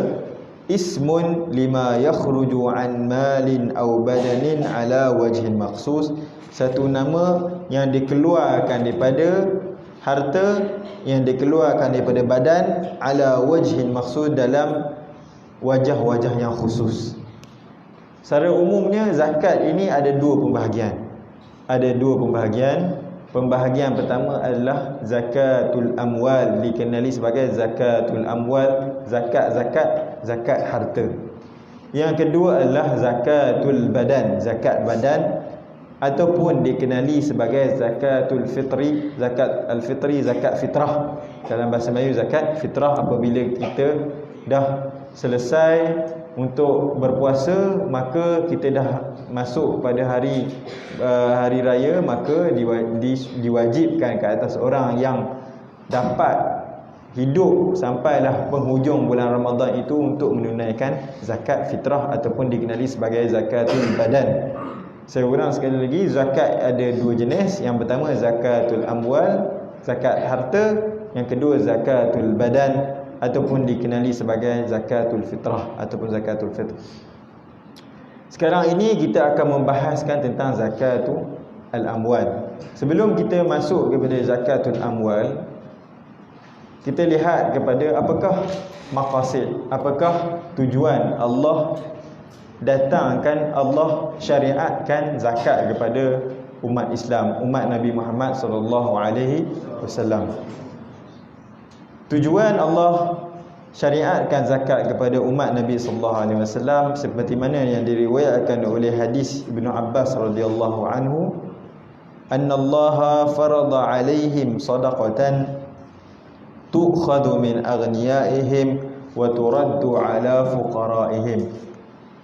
ismun lima yakhruju an malin aw badanin ala wajhin makhsus, satu nama yang dikeluarkan daripada harta, yang dikeluarkan daripada badan, ala wajhin maksud, dalam wajah-wajah yang khusus. Secara umumnya zakat ini ada dua pembahagian. Pembahagian pertama adalah zakatul amwal, dikenali sebagai zakatul amwal, zakat harta. Yang kedua adalah zakatul badan, zakat badan, ataupun dikenali sebagai zakatul fitri, zakat fitrah. Dalam bahasa Melayu zakat fitrah, apabila kita dah selesai untuk berpuasa, maka kita dah masuk pada hari raya, maka diwajibkan ke atas orang yang dapat hidup sampailah penghujung bulan Ramadan itu untuk menunaikan zakat fitrah, ataupun dikenali sebagai zakatul badan. Saya ulang sekali lagi, zakat ada dua jenis. Yang pertama zakatul amwal, zakat harta. Yang kedua zakatul badan, ataupun dikenali sebagai zakatul fitrah ataupun zakatul fitr. Sekarang ini kita akan membahaskan tentang zakatul amwal. Sebelum kita masuk kepada zakatul amwal, kita lihat kepada apakah maqasid, apakah tujuan Allah datangkan, Allah syariatkan zakat kepada umat Islam, umat Nabi Muhammad sallallahu alaihi wasallam. Tujuan Allah syariatkan zakat kepada umat Nabi sallallahu alaihi wasallam seperti mana yang diriwayatkan oleh hadis Ibnu Abbas radhiyallahu anhu, annallaha farada alaihim sadaqatan tu'khadhu min aghniyaihim wa turaddu ala fuqaraihim.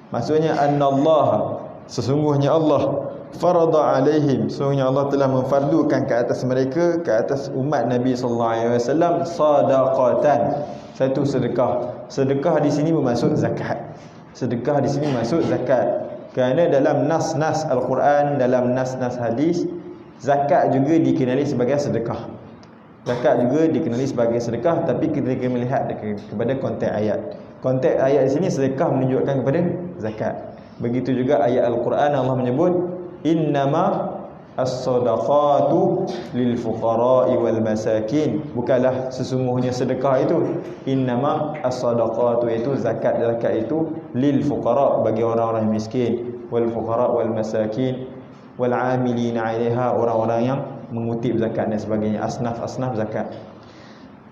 Maksudnya annallaha, sesungguhnya Allah, farada alaihim, sesungguhnya Allah telah memfardukan ke atas mereka, ke atas umat Nabi sallallahu alaihi wasallam, sadaqatan, satu sedekah. Sedekah di sini bermaksud zakat. Sedekah di sini maksud zakat. Kerana dalam nas-nas Al-Quran, dalam nas-nas hadis, zakat juga dikenali sebagai sedekah. Zakat juga dikenali sebagai sedekah, tapi kita kena melihat kepada konteks ayat. Konteks ayat di sini sedekah menunjukkan kepada zakat. Begitu juga ayat Al-Quran Allah menyebut innama as-sadaqatu lil fuqara'i wal masakin. Bukanlah sesungguhnya sedekah itu, innama as-sadaqatu itu zakat. Zakat itu lil fuqara, bagi orang-orang miskin, wal fuqara wal masakin wal 'amilina 'alaiha, orang-orang yang mengutip zakat dan sebagainya, asnaf-asnaf zakat.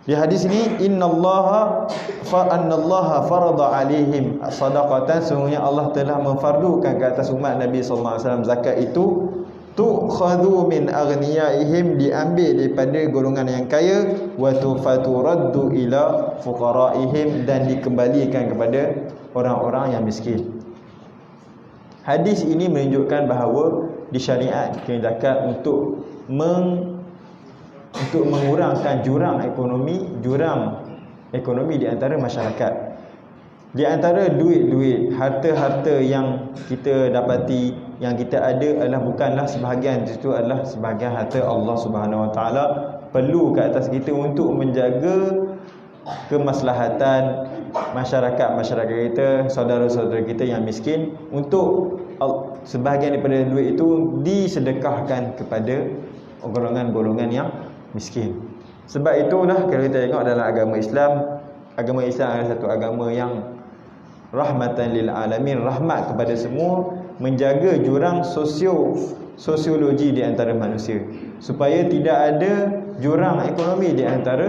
Di hadis ini innallaha farada alaihim sadaqatan, sesungguhnya Allah telah memfardukan ke atas umat Nabi sallallahu alaihi wasallam zakat itu, tu'khadhu min aghniyaihim, diambil daripada golongan yang kaya, wa turaddu ila fuqaraihim, dan dikembalikan kepada orang-orang yang miskin. Hadis ini menunjukkan bahawa disyariatkan zakat untuk mengurangkan jurang ekonomi di antara masyarakat. Di antara duit-duit, harta-harta yang kita dapati, yang kita ada adalah bukanlah sebahagian itu adalah sebahagian harta Allah Subhanahu Wa Taala. Perlu ke atas kita untuk menjaga kemaslahatan masyarakat kita, saudara-saudara kita yang miskin, untuk sebahagian daripada duit itu disedekahkan kepada golongan-golongan yang miskin. Sebab itulah kalau kita tengok dalam agama Islam adalah satu agama yang rahmatan lil alamin, rahmat kepada semua, menjaga jurang sosiologi di antara manusia, supaya tidak ada jurang ekonomi di antara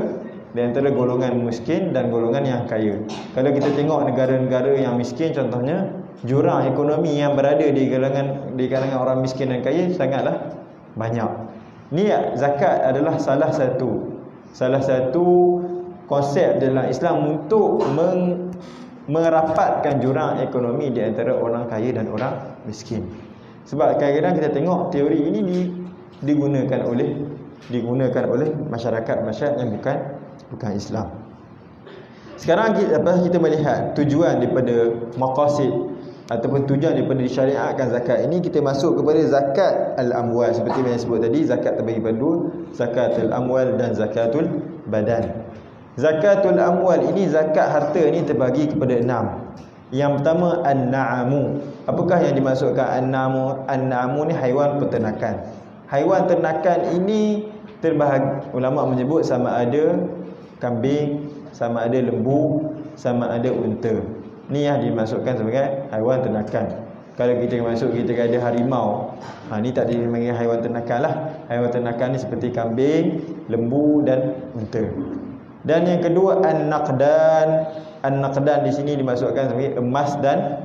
golongan miskin dan golongan yang kaya. Kalau kita tengok negara-negara yang miskin, contohnya, jurang ekonomi yang berada di kalangan orang miskin dan kaya sangatlah banyak. Ni zakat adalah salah satu konsep dalam Islam untuk merapatkan jurang ekonomi di antara orang kaya dan orang miskin. Sebab kadang-kadang kita tengok teori ini digunakan oleh masyarakat yang bukan Islam. Sekarang kita melihat tujuan daripada maqasid ataupun tujuan daripada disyariatkan zakat ini, kita masuk kepada zakat al-amwal. Seperti yang saya sebut tadi, zakat terbagi pada dua, zakatul amwal dan zakatul badan. Zakatul amwal ini, zakat harta ini terbagi kepada 6. Yang pertama an-na'amu. Apakah yang dimaksudkan an-na'amu? An-na'amu ni haiwan peternakan. Haiwan ternakan ini terbahagi, ulama menyebut sama ada kambing, sama ada lembu, sama ada unta. Ni yang dimasukkan sebagai haiwan ternakan. Kalau kita masuk, kita ada harimau, ni tak dipanggil haiwan ternakan lah. Haiwan ternakan ni seperti kambing, lembu dan unta. Dan yang kedua an-naqdan. An-naqdan di sini dimasukkan sebagai emas dan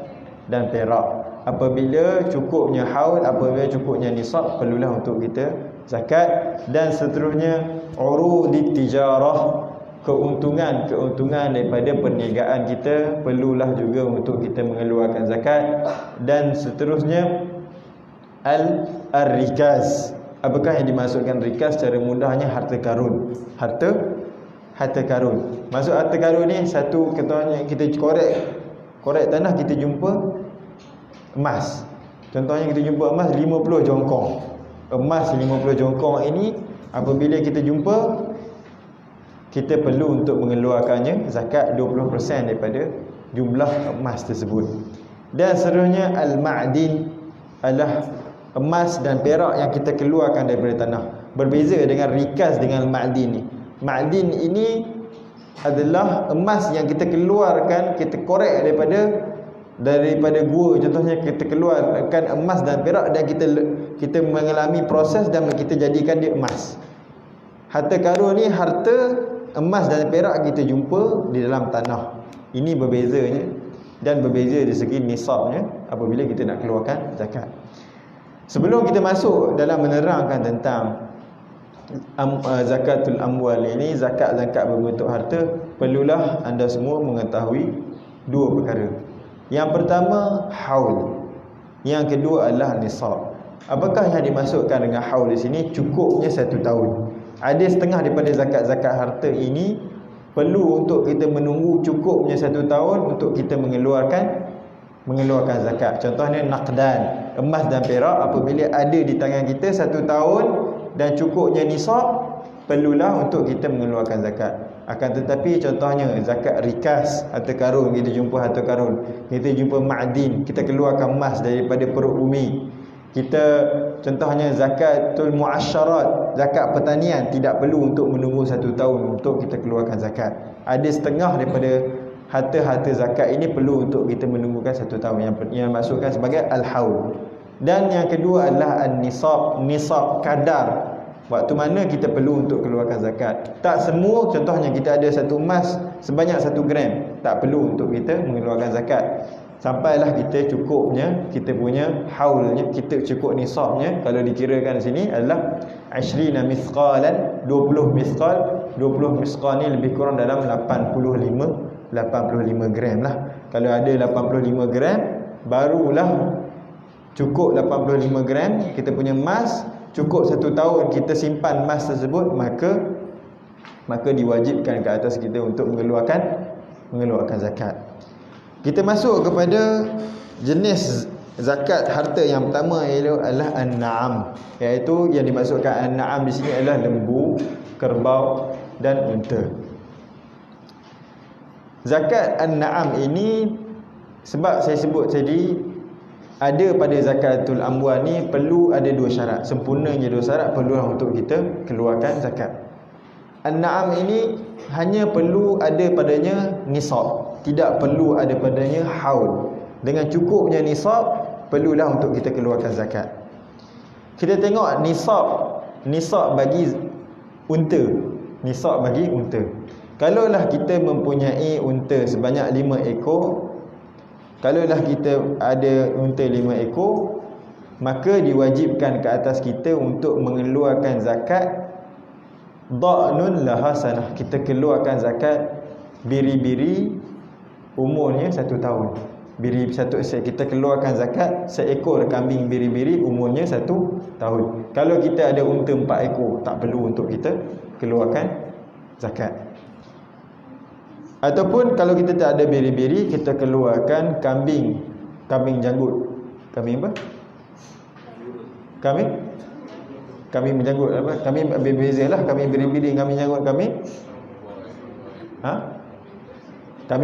perak. Apabila cukupnya haul, apabila cukupnya nisab, perlulah untuk kita zakat. Dan seterusnya urudit tijarah, keuntungan daripada perniagaan kita, perlulah juga untuk kita mengeluarkan zakat. Dan seterusnya al-rikaz. Apakah yang dimasukkan rikaz? Secara mudahnya harta karun. Harta karun. Maksud harta karun ni, satu contohnya, kita korek tanah, kita jumpa emas. Contohnya kita jumpa emas 50 jongkong. Emas 50 jongkong ini apabila kita jumpa, kita perlu untuk mengeluarkannya zakat 20% daripada jumlah emas tersebut. Dan seterusnya al-ma'din adalah emas dan perak yang kita keluarkan daripada tanah. Berbeza dengan rikaz dengan ma'din ni. Ma'din ini adalah emas yang kita keluarkan, kita korek daripada gua. Contohnya kita keluarkan emas dan perak dan kita mengalami proses dan kita jadikan dia emas. Harta karun ni harta emas dan perak kita jumpa di dalam tanah. Ini berbezanya dan berbeza dari segi nisabnya apabila kita nak keluarkan zakat. Sebelum kita masuk dalam menerangkan tentang zakatul amwal ini, zakat-zakat berbentuk harta, perlulah anda semua mengetahui dua perkara. Yang pertama haul, yang kedua adalah nisab. Apakah yang dimasukkan dengan haul di sini? Cukupnya 1 tahun. Ada setengah daripada zakat-zakat harta ini perlu untuk kita menunggu cukupnya 1 tahun untuk kita mengeluarkan zakat. Contohnya naqdan, emas dan perak apabila ada di tangan kita 1 tahun dan cukupnya nisab, perlulah untuk kita mengeluarkan zakat. Akan tetapi contohnya zakat rikas, harta karun, kita jumpa harta karun, kita jumpa ma'din, kita keluarkan emas daripada perut bumi. Kita contohnya zakatul muasyarat, zakat pertanian, tidak perlu untuk menunggu 1 tahun untuk kita keluarkan zakat. Ada setengah daripada harta-harta zakat ini perlu untuk kita menunggukan 1 tahun, yang masukkan sebagai al-haul. Dan yang kedua adalah an-nisab, nisab kadar, waktu mana kita perlu untuk keluarkan zakat. Tak semua, contohnya kita ada satu emas sebanyak 1 gram, tak perlu untuk kita mengeluarkan zakat. Sampailah kita cukupnya, kita punya haulnya, kita cukup nisabnya, kalau dikirakan di sini adalah 20 mithqalan, 20 mithqal. 20 mithqal ni lebih kurang dalam 85 gram lah. Kalau ada 85 gram, barulah cukup 85 gram kita punya emas, cukup 1 tahun kita simpan emas tersebut, maka diwajibkan ke atas kita untuk mengeluarkan zakat. Kita masuk kepada jenis zakat harta yang pertama, adalah an-na'am, iaitu yang dimaksudkan an-na'am di sini adalah lembu, kerbau dan unta. Zakat an-na'am ini, sebab saya sebut tadi, ada pada zakatul amwal ni perlu ada 2 syarat. Sempurnanya 2 syarat perlulah untuk kita keluarkan zakat. An-na'am ini hanya perlu ada padanya nisab, tidak perlu ada padanya haul. Dengan cukupnya nisab, perlulah untuk kita keluarkan zakat. Kita tengok nisab bagi unta. Nisab bagi unta, kalaulah kita mempunyai unta sebanyak 5 ekor, kalaulah kita ada unta 5 ekor, maka diwajibkan ke atas kita untuk mengeluarkan zakat da'nun laha sanah. Kita keluarkan zakat biri-biri umurnya 1 tahun. Biri satu, kita keluarkan zakat seekor kambing biri-biri umurnya 1 tahun. Kalau kita ada unta 4 ekor, tak perlu untuk kita keluarkan zakat. Ataupun kalau kita tak ada biri-biri, kita keluarkan kambing janggut. Kambing apa? Kambing menjanggut apa? Kambing berbeza lah, kambing biri-biri, kambing janggut, kambing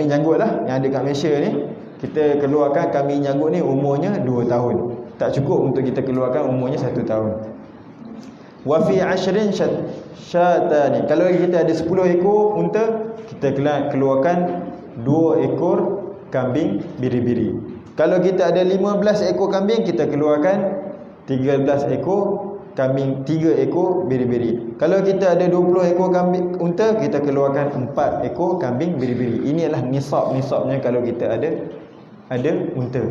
janggut lah yang ada kat Malaysia ni. Kita keluarkan kambing janggut ni umurnya 2 tahun. Tak cukup untuk kita keluarkan umurnya 1 tahun. Wa fi 'ashrin syatani. Kalau kita ada 10 ekor unta, kita keluarkan 2 ekor kambing biri-biri. Kalau kita ada 15 ekor kambing, kita keluarkan 13 ekor kambing, 3 ekor biri-biri. Kalau kita ada 20 ekor kambing unta, kita keluarkan 4 ekor kambing biri-biri. Ini adalah nisabnya kalau kita ada unta.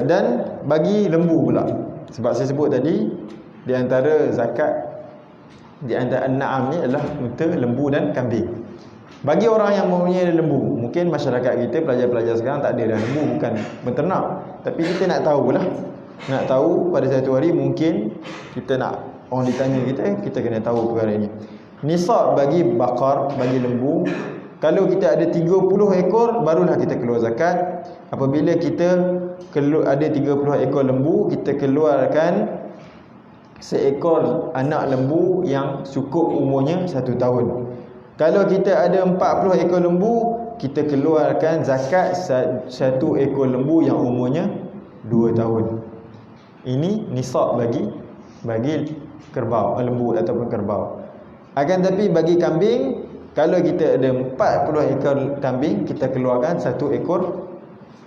Dan bagi lembu pula, sebab saya sebut tadi, di antara zakat, di antara an-na'am ni adalah unta, lembu dan kambing. Bagi orang yang mempunyai lembu, mungkin masyarakat kita, pelajar-pelajar sekarang tak ada dah lembu, bukan berternak, tapi kita nak tahulah, nak tahu pada satu hari mungkin kita nak, orang ditanya kita kena tahu perkara ini. Nisab bagi bakar, bagi lembu, kalau kita ada 30 ekor, barulah kita keluar zakat. Apabila kita ada 30 ekor lembu, kita keluarkan seekor anak lembu yang cukup umurnya 1 tahun. Kalau kita ada 40 ekor lembu, kita keluarkan zakat 1 ekor lembu yang umurnya 2 tahun. Ini nisab bagi kerbau, lembu ataupun kerbau. Akan tapi bagi kambing, kalau kita ada 40 ekor kambing, kita keluarkan 1 ekor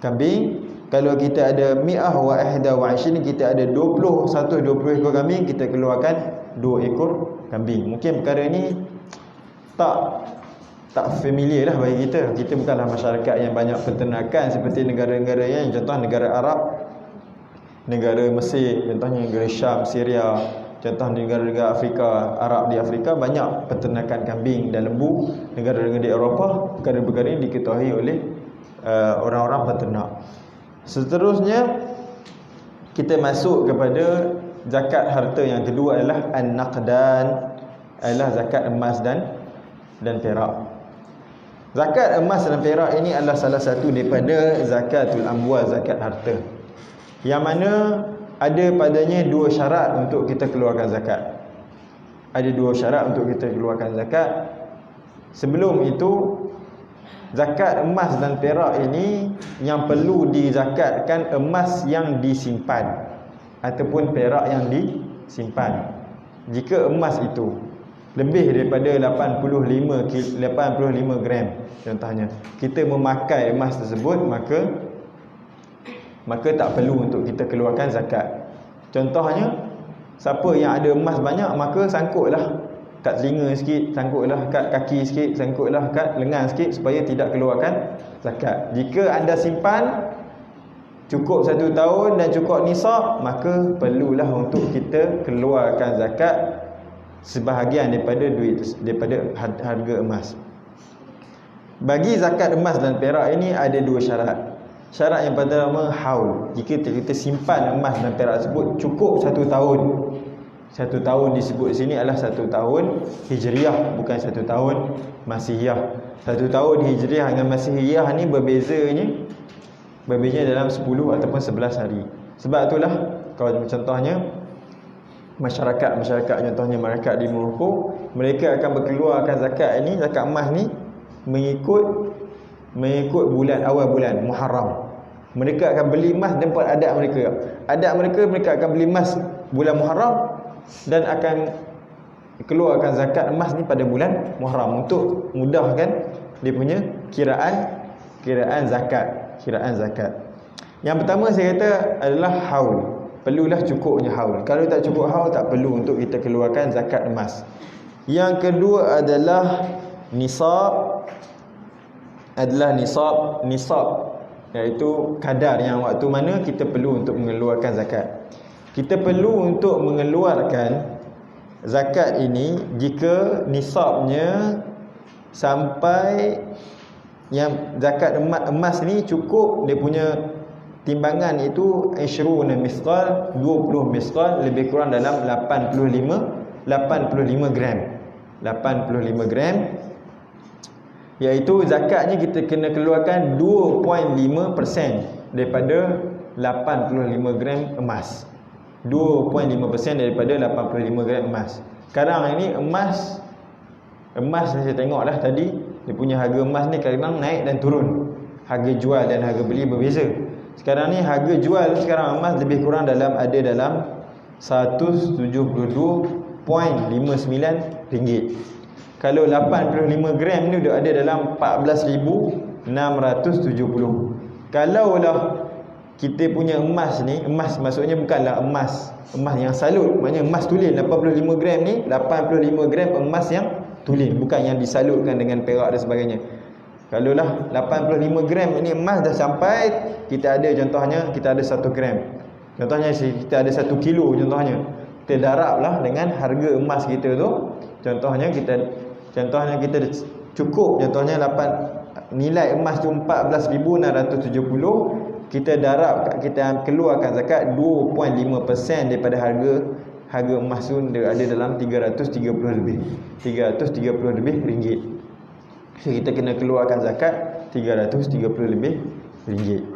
kambing. Kalau kita ada mi'ah wa ihda wa 20, kita ada 20 ekor kambing, kita keluarkan 2 ekor kambing. Mungkin perkara ni tak familiar lah bagi kita. Kita bukanlah masyarakat yang banyak peternakan seperti negara-negara yang contoh negara Arab, negara Mesir, contohnya negara Syam, Syria, contoh negara-negara Afrika, Arab di Afrika banyak peternakan kambing dan lembu. Negara-negara di Eropah, perkara-perkara ini diketahui oleh orang-orang peternak. Seterusnya kita masuk kepada zakat harta yang kedua adalah an-naqdan, adalah zakat emas dan perak. Zakat emas dan perak ini adalah salah satu daripada zakatul amwal, zakat harta, yang mana ada padanya 2 syarat untuk kita keluarkan zakat. Ada 2 syarat untuk kita keluarkan zakat. Sebelum itu, zakat emas dan perak ini yang perlu dizakatkan emas yang disimpan ataupun perak yang disimpan. Jika emas itu lebih daripada 85 gram contohnya, kita memakai emas tersebut, maka tak perlu untuk kita keluarkan zakat. Contohnya, siapa yang ada emas banyak, maka sangkutlah kat telinga sikit, sangkutlah kat kaki sikit, sangkutlah kat lengan sikit supaya tidak keluarkan zakat. Jika anda simpan cukup 1 tahun dan cukup nisab, maka perlulah untuk kita keluarkan zakat sebahagian daripada harga emas. Bagi zakat emas dan perak ini ada 2 syarat. Syarat yang pertama, haul. Jika kita simpan emas dan perak tersebut cukup 1 tahun. 1 tahun disebut di sini adalah 1 tahun Hijriah, bukan 1 tahun Masihiyah. 1 tahun Hijriah dengan Masihiyah ni berbezanya dalam 10 ataupun 11 hari. Sebab itulah kalau contohnya masyarakat contohnya masyarakat di Morocco, mereka akan berkeluarkan zakat ini, zakat emas ni mengikut bulan, awal bulan Muharram. Mereka akan beli emas tempat adat mereka. Mereka akan beli emas bulan Muharram dan akan keluarkan zakat emas ni pada bulan Muharram untuk mudahkan dia punya kiraan zakat. Yang pertama saya kata adalah haul. Perlulah cukupnya haul. Kalau tak cukup haul, tak perlu untuk kita keluarkan zakat emas. Yang kedua adalah nisab, iaitu kadar yang waktu mana kita perlu untuk mengeluarkan zakat. Kita perlu untuk mengeluarkan zakat ini jika nisabnya sampai yang zakat emas ni cukup dia punya timbangan itu 20 misqal, 20 misqal, lebih kurang dalam 85 gram. 85 gram, iaitu zakatnya kita kena keluarkan 2.5% daripada 85 gram emas. 2.5% daripada 85 gram emas. Sekarang ini emas saya tengoklah tadi, dia punya harga emas ni kadang naik dan turun. Harga jual dan harga beli berbeza. Sekarang ni harga jual sekarang emas lebih kurang dalam 172.59 ringgit. Kalau 85 gram ni dah ada dalam 14,670. Kalaulah kita punya emas ni, emas maksudnya bukanlah emas yang salut, maknanya emas tulen. 85 gram ni 85 gram emas yang tulen, bukan yang disalutkan dengan perak dan sebagainya. Kalaulah 85 gram ini emas dah sampai, kita ada contohnya kita ada 1 gram. Contohnya kita ada 1 kilo contohnya. Kita darablah dengan harga emas kita tu. Contohnya kita cukup contohnya nilai emas tu 14,670. Kita darab, kita keluarkan zakat 2.5% daripada harga emas tu ada dalam 330 lebih ringgit. So kita kena keluarkan zakat 330 lebih ringgit.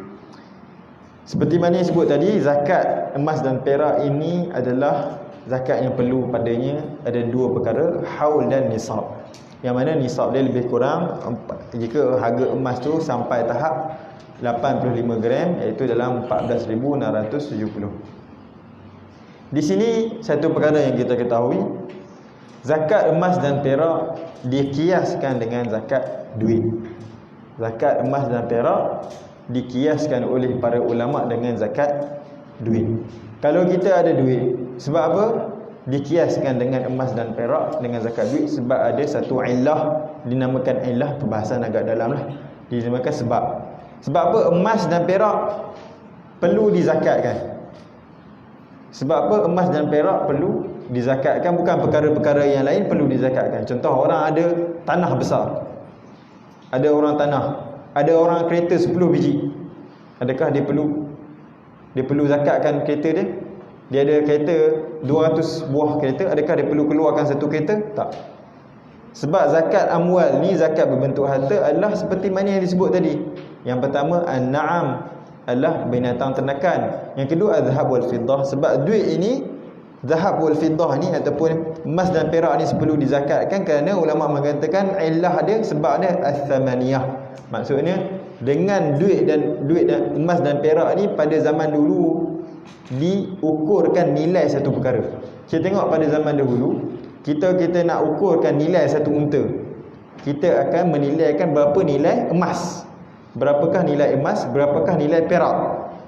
Seperti mana yang sebut tadi, zakat emas dan perak ini adalah zakat yang perlu padanya ada 2 perkara, haul dan nisab. Yang mana nisab dia lebih kurang jika harga emas tu sampai tahap 85 gram, iaitu dalam 14,670. Di sini satu perkara yang kita ketahui, Zakat emas dan perak dikiaskan dengan zakat duit. Zakat emas dan perak dikiaskan oleh para ulama dengan zakat duit. Kalau kita ada duit, sebab apa? Dikiaskan dengan emas dan perak dengan zakat duit sebab ada satu illah, dinamakan illah, perbahasan agak dalam lah. Dinamakan sebab. Sebab apa emas dan perak perlu dizakatkan? Sebab apa emas dan perak perlu dizakatkan? Bukan perkara-perkara yang lain perlu dizakatkan. Contoh, orang ada tanah besar, ada orang tanah, ada orang kereta 10 biji. Adakah dia perlu zakatkan kereta dia? Dia ada kereta 200 buah kereta, adakah dia perlu keluarkan satu kereta? Tak. Sebab zakat amwal ni, zakat berbentuk harta, adalah seperti mana yang disebut tadi. Yang pertama, an-na'am, adalah binatang ternakan. Yang kedua, az-zahab wal fiddah. Sebab duit ini, zahab wal fiddah ni ataupun emas dan perak ni perlu dizakatkan kerana ulama mengatakan illah dia, sebab dia ats-tsamaniyah. Maksudnya dengan duit dan emas dan perak ni pada zaman dulu diukurkan nilai satu perkara. Kita tengok pada zaman dahulu, kita nak ukurkan nilai satu unta, kita akan menilaikan berapa nilai emas, berapakah nilai emas, berapakah nilai perak.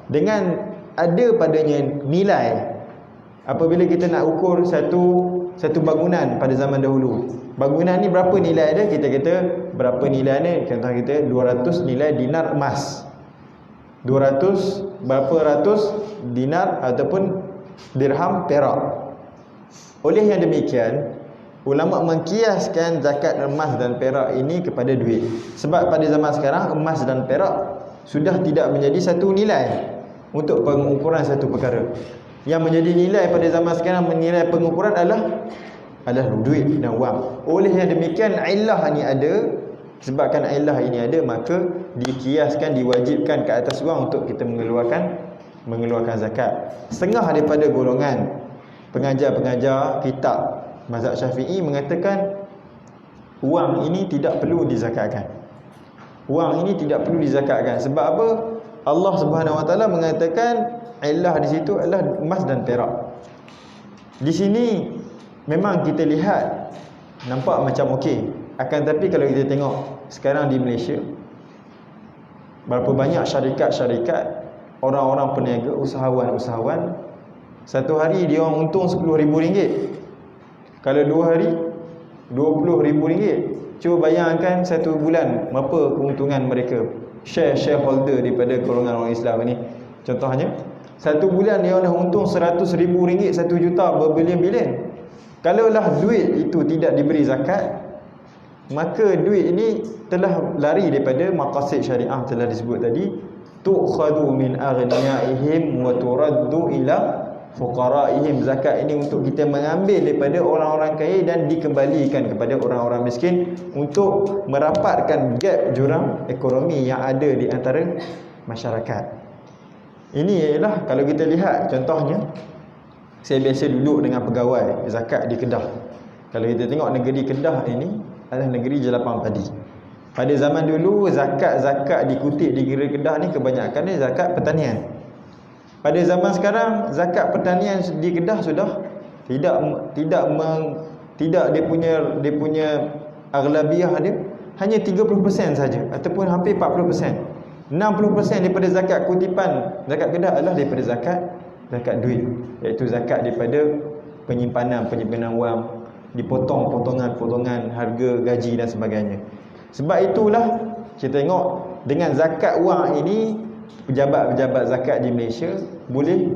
Dengan ada padanya nilai, apabila kita nak ukur satu bangunan pada zaman dahulu, bangunan ni berapa nilai dia, kita kata berapa nilai ni, contoh kita 200 nilai dinar emas, 200 berapa ratus dinar ataupun dirham perak. Oleh yang demikian, ulama mengkiaskan zakat emas dan perak ini kepada duit. Sebab pada zaman sekarang emas dan perak sudah tidak menjadi satu nilai untuk pengukuran satu perkara. Yang menjadi nilai pada zaman sekarang, menilai pengukuran adalah duit dan wang. Oleh yang demikian, illah ni ada. Sebabkan illah ini ada, maka dikiaskan, diwajibkan ke atas wang untuk kita mengeluarkan zakat. Setengah daripada golongan pengajar-pengajar kitab mazhab Syafi'i mengatakan wang ini tidak perlu dizakatkan. Wang ini tidak perlu dizakatkan. Sebab apa? Allah Subhanahu Wa Taala mengatakan illah di situ adalah emas dan perak. Di sini memang kita lihat nampak macam okey. Akan tapi kalau kita tengok sekarang di Malaysia, berapa banyak syarikat-syarikat, orang-orang peniaga, usahawan-usahawan, satu hari dia orang untung RM10,000. Kalau 2 hari RM20,000. Cuba bayangkan satu bulan berapa keuntungan mereka, shareholder daripada golongan orang Islam ni. Contohnya, satu bulan dia orang dah untung RM100,000, 1 juta, berbilion-bilion. Kalaulah duit itu tidak diberi zakat, maka duit ini telah lari daripada maqasid syariah telah disebut tadi, tu'khadhu min aghniyaihim wa turaddu ila fuqaraihim. Zakat ini untuk kita mengambil daripada orang-orang kaya dan dikembalikan kepada orang-orang miskin untuk merapatkan gap jurang ekonomi yang ada di antara masyarakat. Ini ialah kalau kita lihat contohnya, saya biasa duduk dengan pegawai zakat di Kedah. Kalau kita tengok negeri Kedah ini adalah negeri jelapan padi. Pada zaman dulu zakat dikutip di negeri Kedah ni kebanyakan dia zakat pertanian. Pada zaman sekarang zakat pertanian di Kedah sudah tidak dia punya aghlabiah dia hanya 30% saja ataupun hampir 40%. 60% daripada zakat kutipan zakat Kedah adalah daripada zakat duit, iaitu zakat daripada penyimpanan wang, dipotong potongan harga gaji dan sebagainya. Sebab itulah kita tengok dengan zakat wang ini, pejabat-pejabat zakat di Malaysia boleh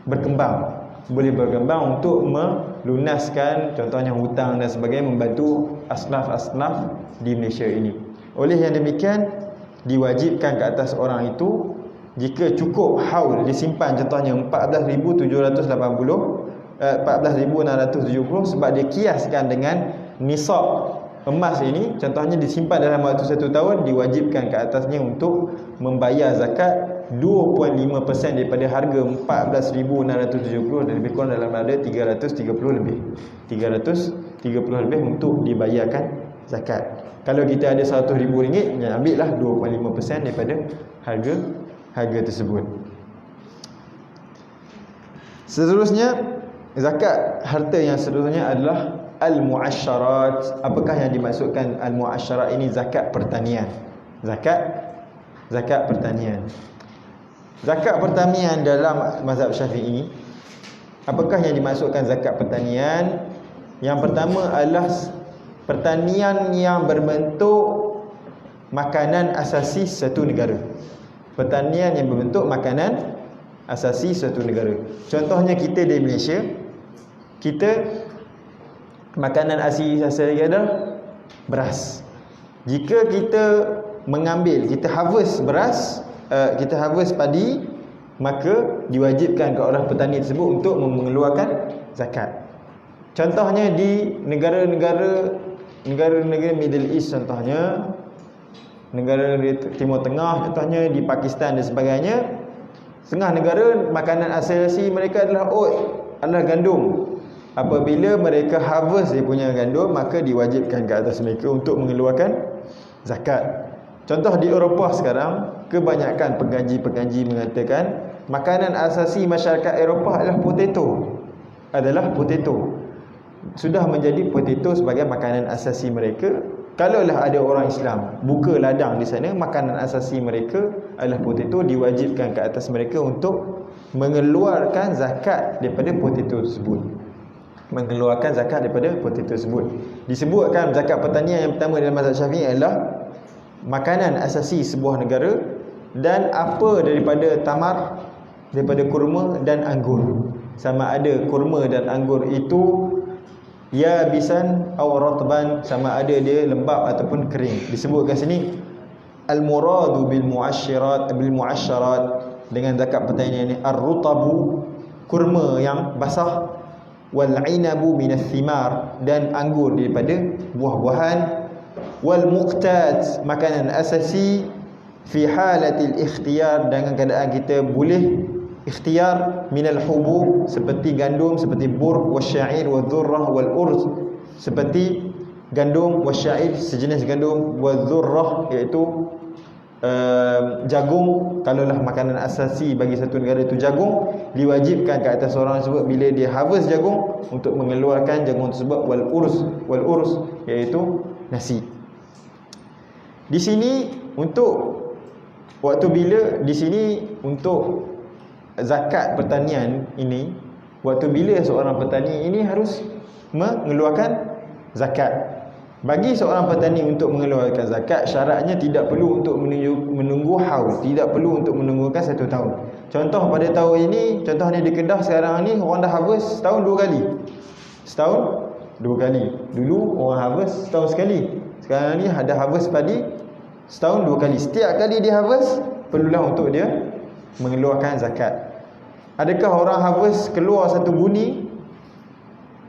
berkembang untuk melunaskan contohnya hutang dan sebagainya, membantu aslaf-aslaf di Malaysia ini. Oleh yang demikian, diwajibkan ke atas orang itu jika cukup haul disimpan contohnya 14,670 sebab dia kiaskan dengan nisab emas ini, contohnya disimpan dalam waktu 1 tahun, diwajibkan ke atasnya untuk membayar zakat 2.5% daripada harga 14,670 dan lebih kurang dalam ada 330 lebih untuk dibayarkan zakat. Kalau kita ada RM100,000, ambillah 2.5% daripada harga tersebut. Seterusnya, zakat harta yang seterusnya adalah al-mu'asyarat. Apakah yang dimaksudkan al-mu'asyarat ini? Zakat pertanian. Zakat pertanian. Zakat pertanian dalam mazhab Syafi'i, apakah yang dimaksudkan zakat pertanian? Yang pertama adalah pertanian yang berbentuk makanan asasi satu negara. Pertanian yang berbentuk makanan asasi satu negara. Contohnya kita di Malaysia, kita makanan asasi adalah beras. Jika kita mengambil, kita harvest beras, kita harvest padi, maka diwajibkan ke orang petani tersebut untuk mengeluarkan zakat. Contohnya di negara-negara Middle East, contohnya negara Timur Tengah, contohnya di Pakistan dan sebagainya, setengah negara makanan asasi mereka adalah oat, adalah gandum. Apabila mereka harvest dia punya gandum, maka diwajibkan ke atas mereka untuk mengeluarkan zakat. Contoh di Eropah sekarang, kebanyakan pengkaji mengatakan makanan asasi masyarakat Eropah adalah potato. Sudah menjadi potato sebagai makanan asasi mereka. Kalaulah ada orang Islam buka ladang di sana, makanan asasi mereka adalah potato, diwajibkan ke atas mereka untuk mengeluarkan zakat daripada potato tersebut. Disebutkan zakat pertanian yang pertama dalam mazhab Syafi'i adalah makanan asasi sebuah negara, dan apa daripada tamar, daripada kurma dan anggur. Sama ada kurma dan anggur itu ya bisan atau ratban, sama ada dia lembap ataupun kering. Disebutkan sini al-muradu bil mu'asyarat dengan zakat pertanian ini ar-rutabu, kurma yang basah, wal 'inabu minas thimar, dan anggur daripada buah-buahan, wal muqtat, makanan asasi, fi halatil ikhtiyar, dengan keadaan kita boleh ikhtiyar, minal hubub, seperti gandum, seperti bur, wasyair, wadhurrah, wal urz, seperti gandum, wasyair, sejenis gandum, wadhurrah, iaitu jagung. Kalaulah makanan asasi bagi satu negara itu jagung, diwajibkan ke atas orang tersebut bila dia harvest jagung untuk mengeluarkan jagung tersebut, wal urz, iaitu nasi. Di sini untuk zakat pertanian ini, waktu bila seorang petani ini harus mengeluarkan zakat. Bagi seorang petani untuk mengeluarkan zakat, syaratnya tidak perlu untuk menunggu haul, tidak perlu untuk menunggukan 1 tahun. Contoh pada tahun ini, contohnya di Kedah sekarang ni, orang dah harvest setahun 2 kali. Dulu orang harvest setahun sekali. Sekarang ni ada harvest padi setahun 2 kali. Setiap kali dia harvest, perlulah untuk dia mengeluarkan zakat. Adakah orang harvest keluar satu buni,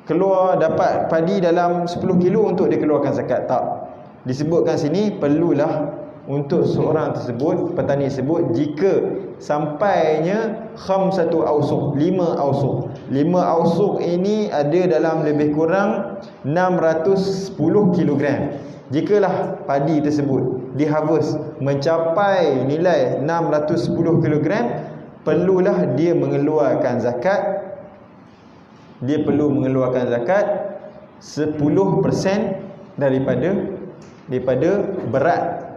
keluar dapat padi dalam 10 kilo untuk dia keluarkan zakat? Tak. Disebutkan sini perlulah untuk seorang tersebut, petani tersebut, jika sampainya khamsatu awsuq, 5 awsuq. 5 awsuq ini ada dalam lebih kurang 610 kilogram. Jikalah padi tersebut diharvest mencapai nilai 610 kg, perlulah dia mengeluarkan zakat. Dia perlu mengeluarkan zakat 10% daripada berat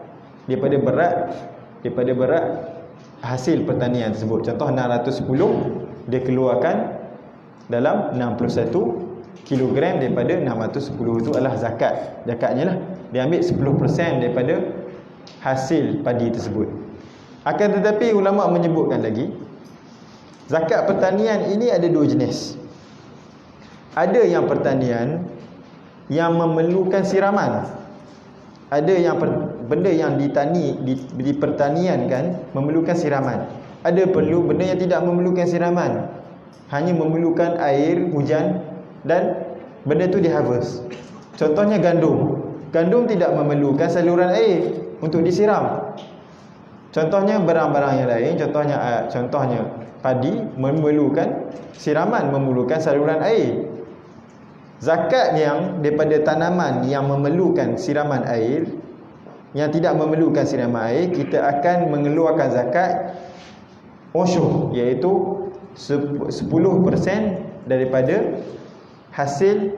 hasil pertanian tersebut. Contoh 610, dia keluarkan dalam 61 kilogram daripada 610 itu adalah zakat. Zakatnya lah dia ambil 10% daripada hasil padi tersebut. Akan tetapi ulama menyebutkan lagi, zakat pertanian ini ada 2 jenis. Ada yang pertanian yang memerlukan siraman. Ada yang benda yang dipertaniankan memerlukan siraman. Ada benda yang tidak memerlukan siraman, hanya memerlukan air hujan dan benda tu diharvest. Contohnya gandum. Gandum tidak memerlukan saluran air untuk disiram. Contohnya barang-barang yang lain, contohnya padi memerlukan siraman, memerlukan saluran air. Zakat yang daripada tanaman yang memerlukan siraman air, yang tidak memerlukan siraman air, kita akan mengeluarkan zakat usyur, iaitu 10% daripada hasil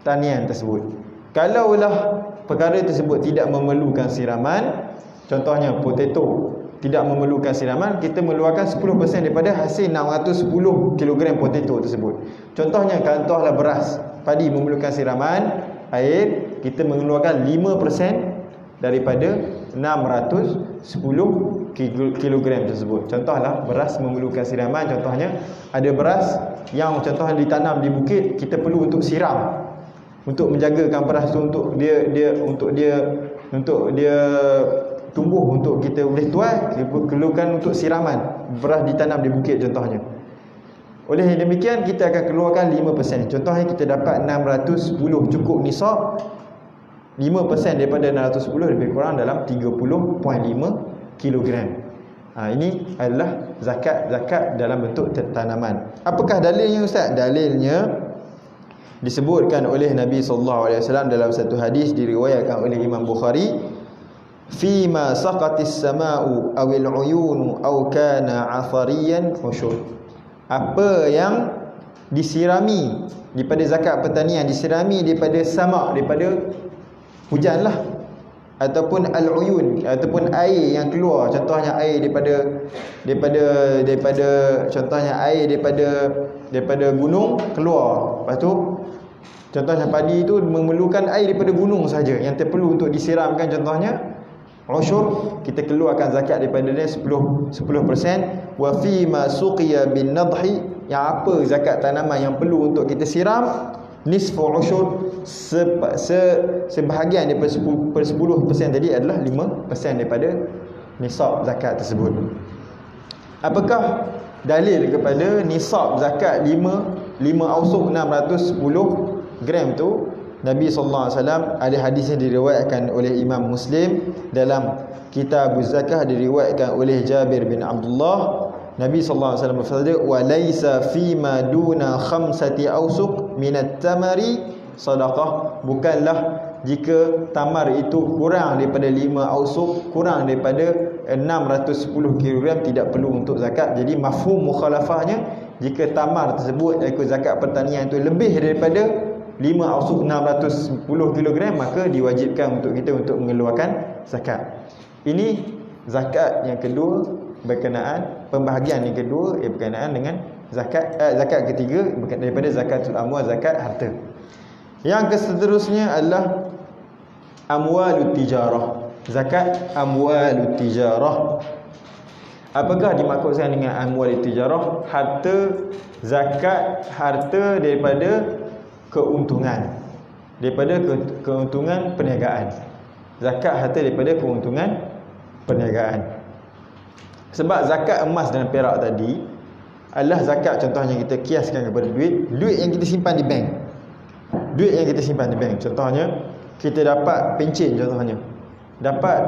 pertanian tersebut. Kalaulah perkara tersebut tidak memerlukan siraman, contohnya potato tidak memerlukan siraman, kita mengeluarkan 10% daripada hasil 610 kg potato tersebut. Contohnya contohlah beras, padi memerlukan siraman air, kita mengeluarkan 5% daripada 610 kg tersebut. Contohlah beras memerlukan siraman, contohnya ada beras yang contohnya ditanam di bukit, kita perlu untuk siram, untuk menjagakan beras tu untuk dia tumbuh, untuk kita boleh tuai, perlukan untuk siraman. Beras ditanam di bukit contohnya. Oleh demikian kita akan keluarkan 5%. Contohnya kita dapat 610 cukup nisab, 5% daripada 610 lebih kurang dalam 30.5 kg. Ini adalah zakat dalam bentuk tanaman. Apakah dalilnya Ustaz? Dalilnya disebutkan oleh Nabi SAW dalam satu hadis diriwayatkan oleh Imam Bukhari, fima saqatis sama'u awil uyunu aw kana 'athariyan ushur. Apa yang disirami daripada zakat pertanian, disirami daripada sama, daripada hujanlah, ataupun al-uyun, ataupun air yang keluar, contohnya air daripada contohnya air daripada gunung keluar. Lepas tu contohnya padi itu memerlukan air daripada gunung saja yang perlu untuk disiramkan, contohnya ushur, kita keluarkan zakat daripada dia 10%. Wa fi ma suqiya bin nadhi, yang apa zakat tanaman yang perlu untuk kita siram, nisfu ushur, sebahagian daripada 10% tadi adalah 5% daripada nisab zakat tersebut. Apakah dalil kepada nisab zakat 5 ausuk 610 gram tu? Nabi SAW ada hadis yang diriwayatkan oleh Imam Muslim dalam kitab zakah, diriwayatkan oleh Jabir bin Abdullah. Nabi SAW bersabda, wa laisa fima duna khamsati awsuq minat tamari sadaqah. Bukanlah jika tamar itu kurang daripada 5 awsuq, kurang daripada 610 kg, tidak perlu untuk zakat. Jadi mafhum mukhalafahnya, jika tamar tersebut ikut zakat pertanian itu lebih daripada 5 ausuk 610 kg, maka diwajibkan untuk kita untuk mengeluarkan zakat. Ini zakat yang kedua berkenaan, pembahagian yang kedua berkenaan dengan zakat ketiga daripada zakatul amwal, zakat harta. Yang seterusnya adalah amwalut tijarah, zakat amwalut tijarah. Apakah dimaksudkan dengan amwalut tijarah? Zakat harta daripada keuntungan, keuntungan perniagaan. Zakat harta daripada keuntungan perniagaan. Sebab zakat emas dan perak tadi adalah zakat, contohnya kita kiaskan kepada duit yang kita simpan di bank. Duit yang kita simpan di bank, contohnya kita dapat pencen, contohnya dapat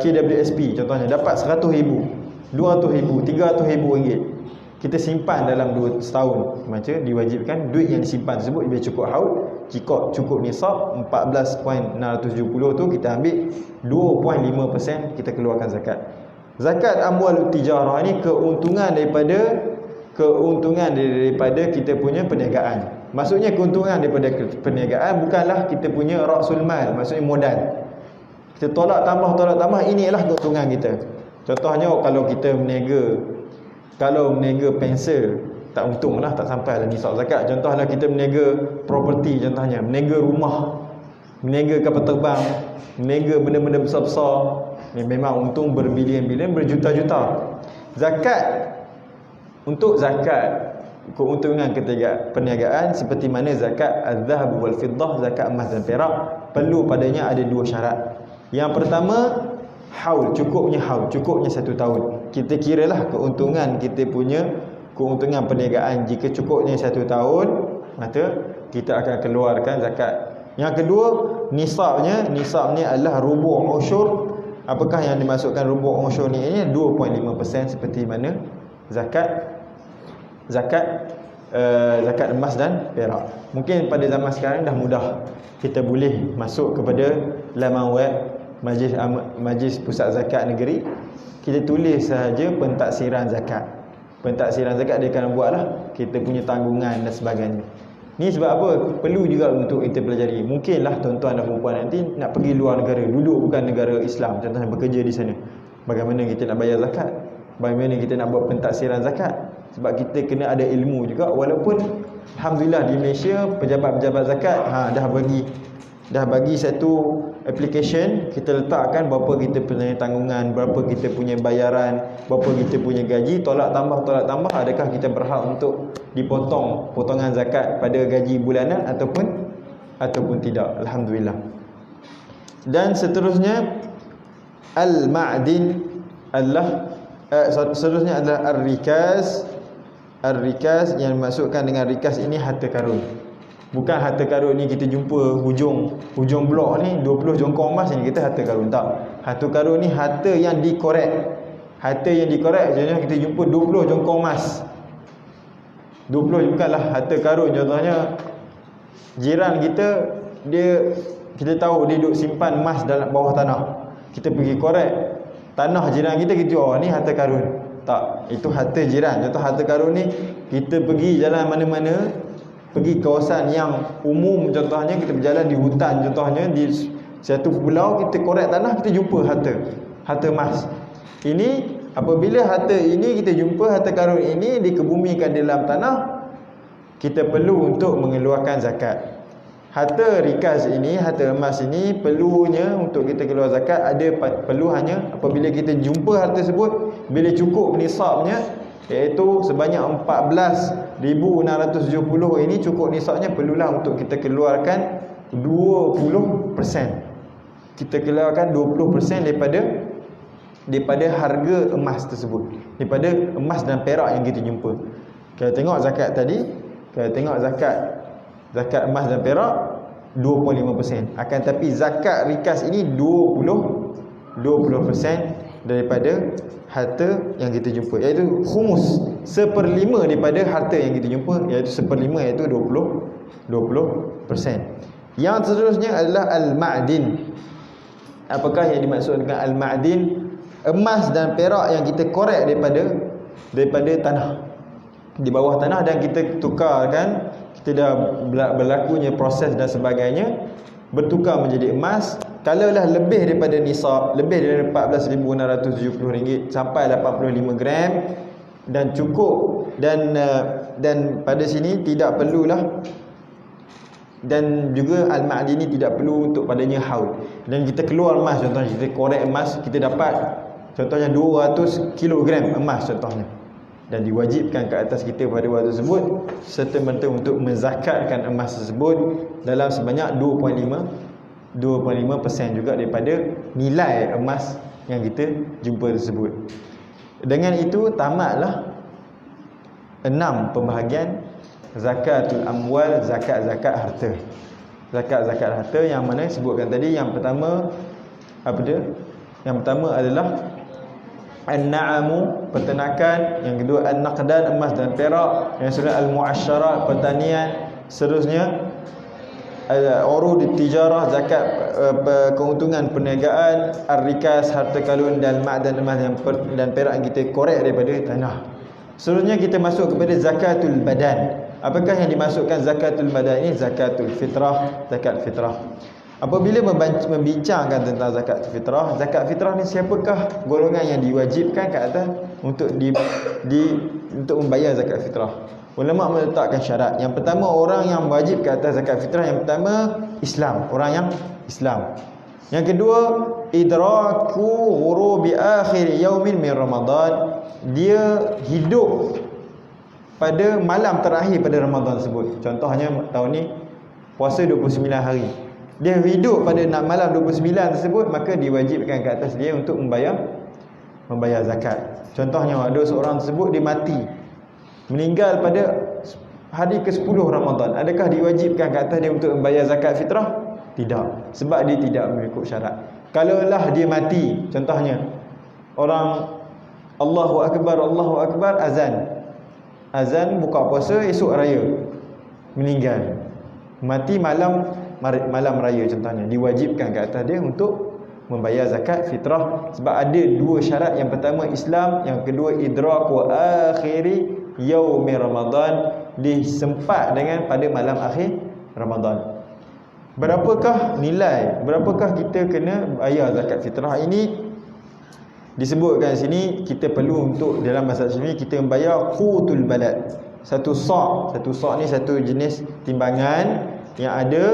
KWSP, contohnya dapat 100,000, 200,000, 300,000 ringgit. Kita simpan dalam 2 setahun, macam diwajibkan duit yang disimpan tersebut bila cukup haul, cukup nisab 14.670 tu, kita ambil 2.5%, kita keluarkan zakat. Zakat amwalut tijarah ni keuntungan daripada kita punya perniagaan. Maksudnya keuntungan daripada perniagaan bukanlah kita punya rasul mal, maksudnya modal. Kita tolak tambah, ini ialah keuntungan kita. Contohnya kalau kita meniaga pensel, tak untunglah, tak sampai lah nisab zakat. Contohlah kita meniaga property, contohnya meniaga rumah, meniaga kapal terbang, meniaga benda-benda besar-besar, memang untung berbilion-bilion, berjuta-juta. Untuk zakat keuntungan perniagaan, seperti mana zakat az-zahab wal fiddah, zakat emas dan perak, perlu padanya ada 2 syarat. Yang pertama, haul, cukupnya 1 tahun. Kita kiralah keuntungan kita punya keuntungan perniagaan, jika cukupnya 1 tahun, maka kita akan keluarkan zakat. Yang kedua, nisabnya adalah rubu' usyur. Apakah yang dimasukkan rubu' usyur ni? 2.5%, seperti mana zakat emas dan perak. Mungkin pada zaman sekarang dah mudah, kita boleh masuk kepada laman web Majlis Pusat Zakat Negeri, kita tulis sahaja pentaksiran zakat. Pentaksiran zakat dia akan buatlah kita punya tanggungan dan sebagainya. Ni sebab apa? Perlu juga untuk kita pelajari. Mungkinlah tuan-tuan dan puan nanti nak pergi luar negara, duduk bukan negara Islam, contohnya bekerja di sana. Bagaimana kita nak bayar zakat? Bagaimana kita nak buat pentaksiran zakat? Sebab kita kena ada ilmu juga. Walaupun alhamdulillah di Malaysia pejabat-pejabat zakat dah bagi satu application, kita letakkan berapa kita punya tanggungan, berapa kita punya bayaran, berapa kita punya gaji, tolak tambah, adakah kita berhak untuk dipotong potongan zakat pada gaji bulanan ataupun tidak. Alhamdulillah. Dan seterusnya al-ma'din seterusnya adalah ar-rikaz yang dimaksudkan dengan rikas ini harta karun. Bukan harta karun ni kita jumpa hujung blok ni 20 jongkong emas ni kita harta karun, tak. Harta karun ni harta yang dikorek. Harta yang dikorek contohnya kita jumpa 20 jongkong emas. 20 bukanlah harta karun. Contohnya jiran kita, kita tahu dia duduk simpan emas dalam bawah tanah. Kita pergi korek tanah jiran kita, kita ni harta karun. Tak, itu harta jiran. Contoh harta karun ni kita pergi jalan mana-mana, pergi kawasan yang umum, contohnya kita berjalan di hutan, contohnya di satu pulau, kita korek tanah, kita jumpa harta emas. Ini apabila harta ini kita jumpa, harta karun ini dikebumikan dalam tanah, kita perlu untuk mengeluarkan zakat. Harta rikas ini, harta emas ini, perlunya untuk kita keluar zakat perlu hanya apabila kita jumpa harta tersebut, bila cukup nisabnya, iaitu sebanyak 14,670 ini cukup nisabnya, perlulah untuk kita keluarkan 20%. Kita keluarkan 20% daripada harga emas tersebut, daripada emas dan perak yang kita jumpa. Kalau tengok zakat tadi, kalau tengok zakat emas dan perak 25%. Akan tapi zakat rikas ini 20% daripada harta yang kita jumpa, iaitu khumus, 1/5 daripada harta yang kita jumpa, iaitu 1/5, iaitu 20%. Yang seterusnya adalah al-ma'din. Apakah yang dimaksud dengan al-ma'din? Emas dan perak yang kita korek daripada tanah, di bawah tanah, dan kita tukarkan, kita dah berlakunya proses dan sebagainya, bertukar menjadi emas. Kalaulah lebih daripada nisab, lebih dari RM14,670 sampai 85 gram dan cukup, dan pada sini tidak perlulah, dan juga al-ma'din ini tidak perlu untuk padanya haul. Dan kita keluar emas, contohnya kita korek emas, kita dapat contohnya 200 kilogram emas contohnya, dan diwajibkan ke atas kita pada waktu tersebut serta-merta untuk menzakatkan emas tersebut dalam sebanyak 2.5% juga daripada nilai emas yang kita jumpa tersebut. Dengan itu tamatlah 6 pembahagian zakatul amwal, zakat-zakat harta. Zakat-zakat harta yang mana sebutkan tadi, yang pertama apa dia? Yang pertama adalah an-na'amu, peternakan. Yang kedua an-naqdan, emas dan perak. Yang seterusnya al-mu'asyarat, pertanian. Seterusnya urud tijarah, zakat keuntungan perniagaan, ar-rikas, harta karun, dan ma'dan, emas dan perak yang kita korek daripada tanah. Seterusnya kita masuk kepada zakatul badan. Apakah yang dimasukkan zakatul badan ini? Zakatul fitrah, zakat fitrah. Apabila membincangkan tentang zakat fitrah ni, siapakah golongan yang diwajibkan ke atas untuk untuk membayar zakat fitrah? Ulama meletakkan syarat. Yang pertama, orang yang wajib ke atas zakat fitrah, yang pertama Islam, orang yang Islam. Yang kedua, idraku ghurubi akhir yaumin min Ramadan, dia hidup pada malam terakhir pada Ramadan tersebut. Contohnya tahun ni puasa 29 hari. Dia hidup pada malam 29 tersebut, maka diwajibkan ke atas dia untuk membayar zakat. Contohnya ada seorang tersebut dia mati, meninggal pada hari ke-10 Ramadan. Adakah diwajibkan ke atas dia untuk membayar zakat fitrah? Tidak, sebab dia tidak mengikut syarat. Kalaulah dia mati, contohnya orang Allahu Akbar azan buka puasa, esok raya meninggal, mati malam raya contohnya, diwajibkan ke atas dia untuk membayar zakat fitrah. Sebab ada dua syarat. Yang pertama Islam, yang kedua idraku akhiri yaumi Ramadan, disempat dengan pada malam akhir Ramadan. Berapakah nilai, berapakah kita kena bayar zakat fitrah ini? Disebutkan sini kita perlu untuk dalam bahasa Syafi'i kita membayar qutul balad. Satu sa' ni satu jenis timbangan yang ada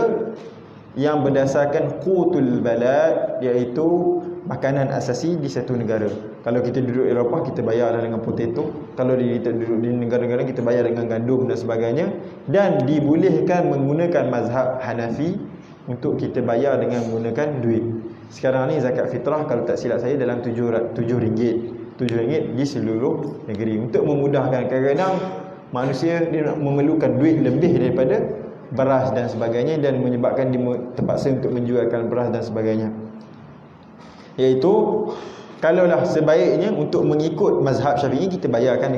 yang berdasarkan qutul balad, iaitu makanan asasi di satu negara. Kalau kita duduk Eropah, kita bayar dengan potato. Kalau kita duduk di negara-negara, kita bayar dengan gandum dan sebagainya. Dan dibolehkan menggunakan mazhab Hanafi untuk kita bayar dengan menggunakan duit. Sekarang ni zakat fitrah kalau tak silap saya dalam RM7 di seluruh negeri. Untuk memudahkan, kadang-kadang manusia dia memerlukan duit lebih daripada beras dan sebagainya, dan menyebabkan dia terpaksa untuk menjualkan beras dan sebagainya. Iaitu kalaulah sebaiknya untuk mengikut mazhab Syafi'i kita bayarkan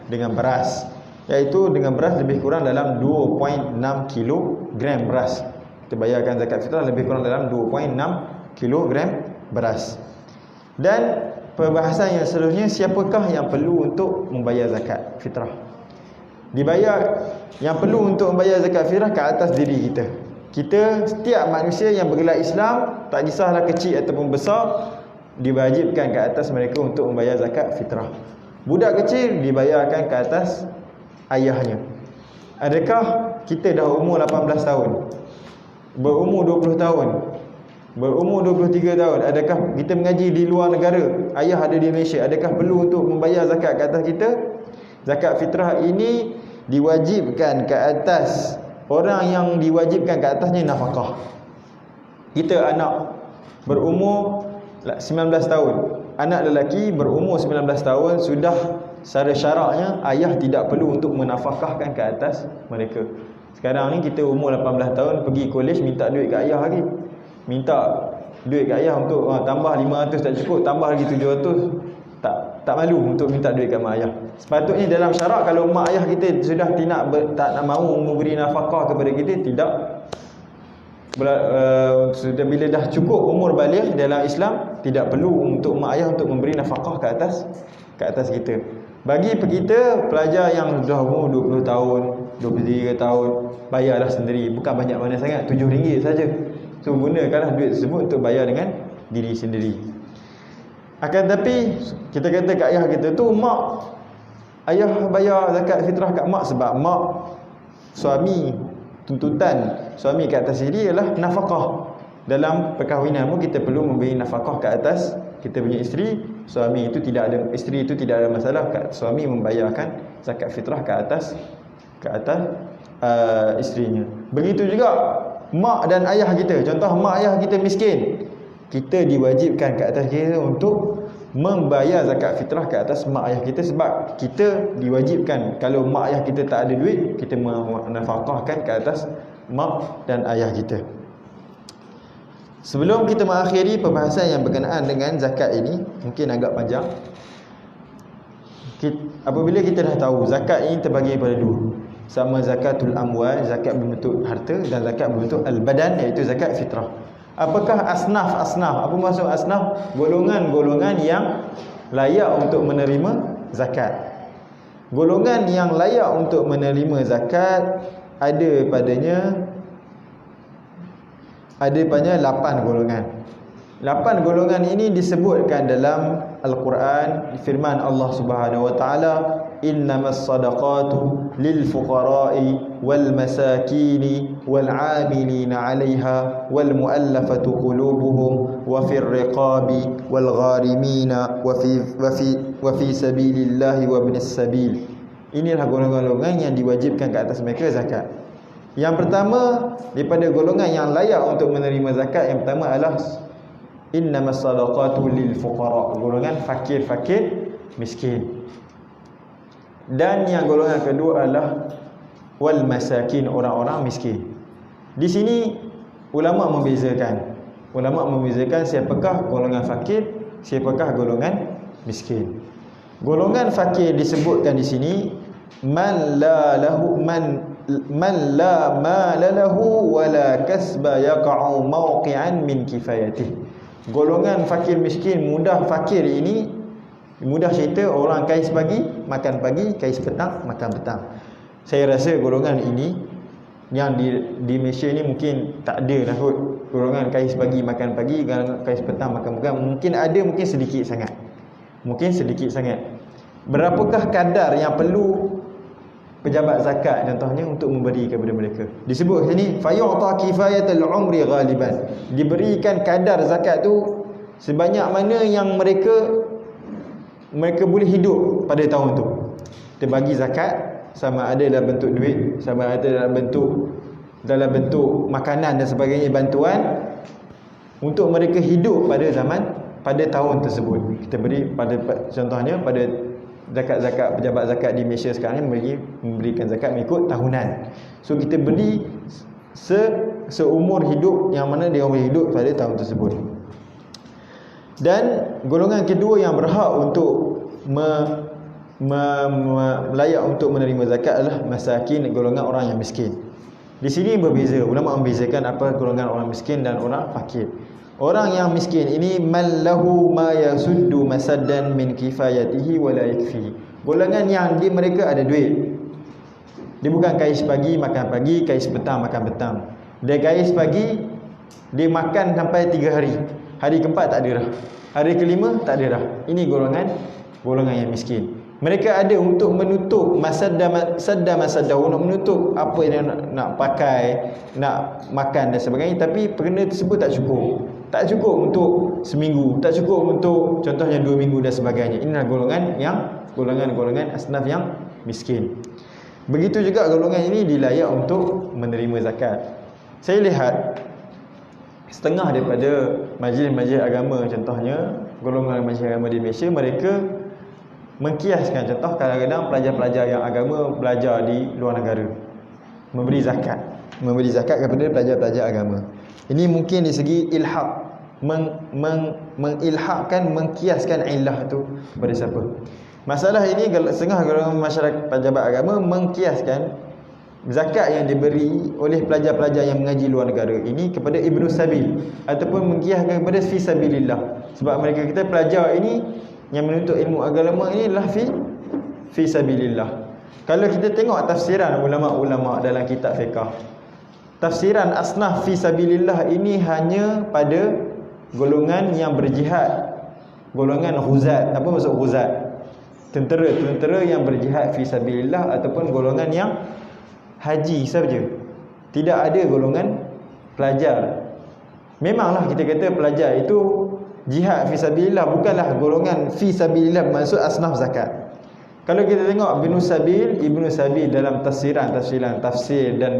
dengan beras, iaitu dengan beras lebih kurang dalam 2.6 kilogram beras. Kita bayarkan zakat fitrah lebih kurang dalam 2.6 kilogram beras. Dan perbahasan yang seterusnya, siapakah yang perlu untuk membayar zakat fitrah? Dibayar, yang perlu untuk membayar zakat fitrah ke atas diri kita. Kita, setiap manusia yang bergelar Islam, tak kisahlah kecil ataupun besar, diwajibkan ke atas mereka untuk membayar zakat fitrah. Budak kecil dibayarkan ke atas ayahnya. Adakah kita dah umur 18 tahun, berumur 20 tahun, berumur 23 tahun, adakah kita mengaji di luar negara, ayah ada di Malaysia, adakah perlu untuk membayar zakat ke atas kita? Zakat fitrah ini diwajibkan ke atas orang yang diwajibkan ke atasnya nafkah. Kita anak berumur 19 tahun, anak lelaki berumur 19 tahun, sudah secara syaraknya ayah tidak perlu untuk menafkahkan ke atas mereka. Sekarang ni kita umur 18 tahun, pergi kolej minta duit ke ayah lagi. Minta duit ke ayah untuk tambah 500 tak cukup, tambah lagi 700. Tak malu untuk minta duit ke mak ayah. Sepatutnya dalam syarak, kalau mak ayah kita sudah tak nak mahu memberi nafkah kepada kita, tidak. Sudah bila dah cukup umur baligh dalam Islam, tidak perlu untuk mak ayah untuk memberi nafkah ke atas kita. Bagi kita pelajar yang sudah umur 20 tahun, 23 tahun, bayarlah sendiri. Bukan banyak mana sangat, RM7 saja. So gunakanlah duit tersebut untuk bayar dengan diri sendiri. Akan tetapi kita kata kat ayah kita tu, mak, ayah bayar zakat fitrah kat mak sebab mak, suami, tuntutan suami ke atas diri ialah nafkah. Dalam perkahwinan pun kita perlu memberi nafkah ke atas kita punya isteri. Suami itu tidak ada, isteri itu tidak ada masalah, suami membayarkan zakat fitrah ke atas isterinya. Begitu juga mak dan ayah kita. Contoh mak ayah kita miskin, kita diwajibkan ke atas kita untuk membayar zakat fitrah ke atas mak ayah kita, sebab kita diwajibkan. Kalau mak ayah kita tak ada duit, kita menafkahkan ke atas mak dan ayah kita. Sebelum kita mengakhiri pembahasan yang berkenaan dengan zakat ini, mungkin agak panjang. Apabila kita dah tahu zakat ini terbagi pada dua, sama zakatul amwal, zakat berbentuk harta, dan zakat berbentuk al-badan, iaitu zakat fitrah. Apakah asnaf? Apa maksud asnaf? Golongan-golongan yang layak untuk menerima zakat. Golongan yang layak untuk menerima zakat ada padanya 8 golongan. 8 golongan ini disebutkan dalam Al-Quran, firman Allah Subhanahu wa taala, innamas sadaqatu lil fuqara'i wal masakini wal 'amilina 'alaiha wal mu'allafati qulubuhum wa fir riqabi wal gharimina wa fi sabilillahi wa ibnis sabil. Inilah golongan-golongan yang diwajibkan ke atas mereka zakat. Yang pertama daripada golongan yang layak untuk menerima zakat, yang pertama adalah innamas sadaqatu lil fuqara, golongan fakir-fakir miskin. Dan yang golongan kedua adalah wal masakin, orang-orang miskin. Di sini ulama membezakan. Ulama membezakan siapakah golongan fakir, siapakah golongan miskin. Golongan fakir disebutkan di sini man la mala lahu wa la kasba yaqa'u mawqi'an min kifayatih. Golongan fakir miskin, mudah fakir ini, mudah cerita, orang kais pagi makan pagi, kais petang makan petang. Saya rasa golongan ini yang di Malaysia ni mungkin tak ada lah kot. Golongan kais pagi makan pagi, kais petang makan petang. Mungkin ada, mungkin sedikit sangat. Mungkin sedikit sangat. Berapakah kadar yang perlu pejabat zakat contohnya untuk memberi kepada mereka? Disebut sini fayu'ta kifayatul umri ghaliban. Diberikan kadar zakat tu sebanyak mana yang mereka boleh hidup pada tahun tu. Kita bagi zakat sama ada dalam bentuk duit, sama ada dalam bentuk makanan dan sebagainya, bantuan untuk mereka hidup pada tahun tersebut. Kita beri pada contohnya pada zakat-zakat pejabat zakat di Malaysia sekarang ni memberikan zakat mengikut tahunan. So kita beri seumur hidup yang mana dia boleh hidup pada tahun tersebut. Dan golongan kedua yang berhak untuk layak untuk menerima zakat adalah masakin, golongan orang yang miskin. Di sini berbeza, ulama membezakan apa golongan orang miskin dan orang fakir. Orang yang miskin ini man lahu ma yasuddu masaddan min kifayatihi wa la yakfi. Golongan yang mereka ada duit. Dia bukan kais pagi makan pagi, kais petang makan petang. Dia kais pagi, dia makan sampai 3 hari. Hari keempat tak ada dah. Hari kelima tak ada dah. Ini golongan yang miskin. Mereka ada untuk menutup masadda untuk menutup apa yang nak pakai, nak makan dan sebagainya, tapi perkara tersebut tak cukup. Tak cukup untuk seminggu, tak cukup untuk contohnya 2 minggu dan sebagainya. Inilah golongan asnaf yang miskin. Begitu juga golongan ini dilayak untuk menerima zakat. Saya lihat setengah daripada majlis-majlis agama, contohnya golongan majlis agama di Malaysia, mereka mengkiaskan, contoh kadang-kadang pelajar-pelajar yang agama belajar di luar negara memberi zakat kepada pelajar-pelajar agama. Ini mungkin di segi ilhaq, mengilhaqkan, mengkiaskan illah tu kepada siapa. Masalah ini setengah golongan masyarakat pejabat agama mengkiaskan zakat yang diberi oleh pelajar-pelajar yang mengaji luar negara ini kepada Ibnu Sabil, ataupun mengkiaskan kepada fi sabilillah. Sebab mereka kita pelajar ini yang menuntut ilmu agama ini adalah fi sabilillah. Kalau kita tengok tafsiran ulama-ulama dalam kitab fiqh, tafsiran asnaf fi sabilillah ini hanya pada golongan yang berjihad, golongan ghuzat. Apa maksud ghuzat? Tentera yang berjihad fi sabilillah, ataupun golongan yang haji saja. Tidak ada golongan pelajar. Memanglah kita kata pelajar itu jihad fi sabilillah, bukanlah golongan fi sabilillah maksud asnaf zakat. Kalau kita tengok Ibnu Sabil dalam tafsir dan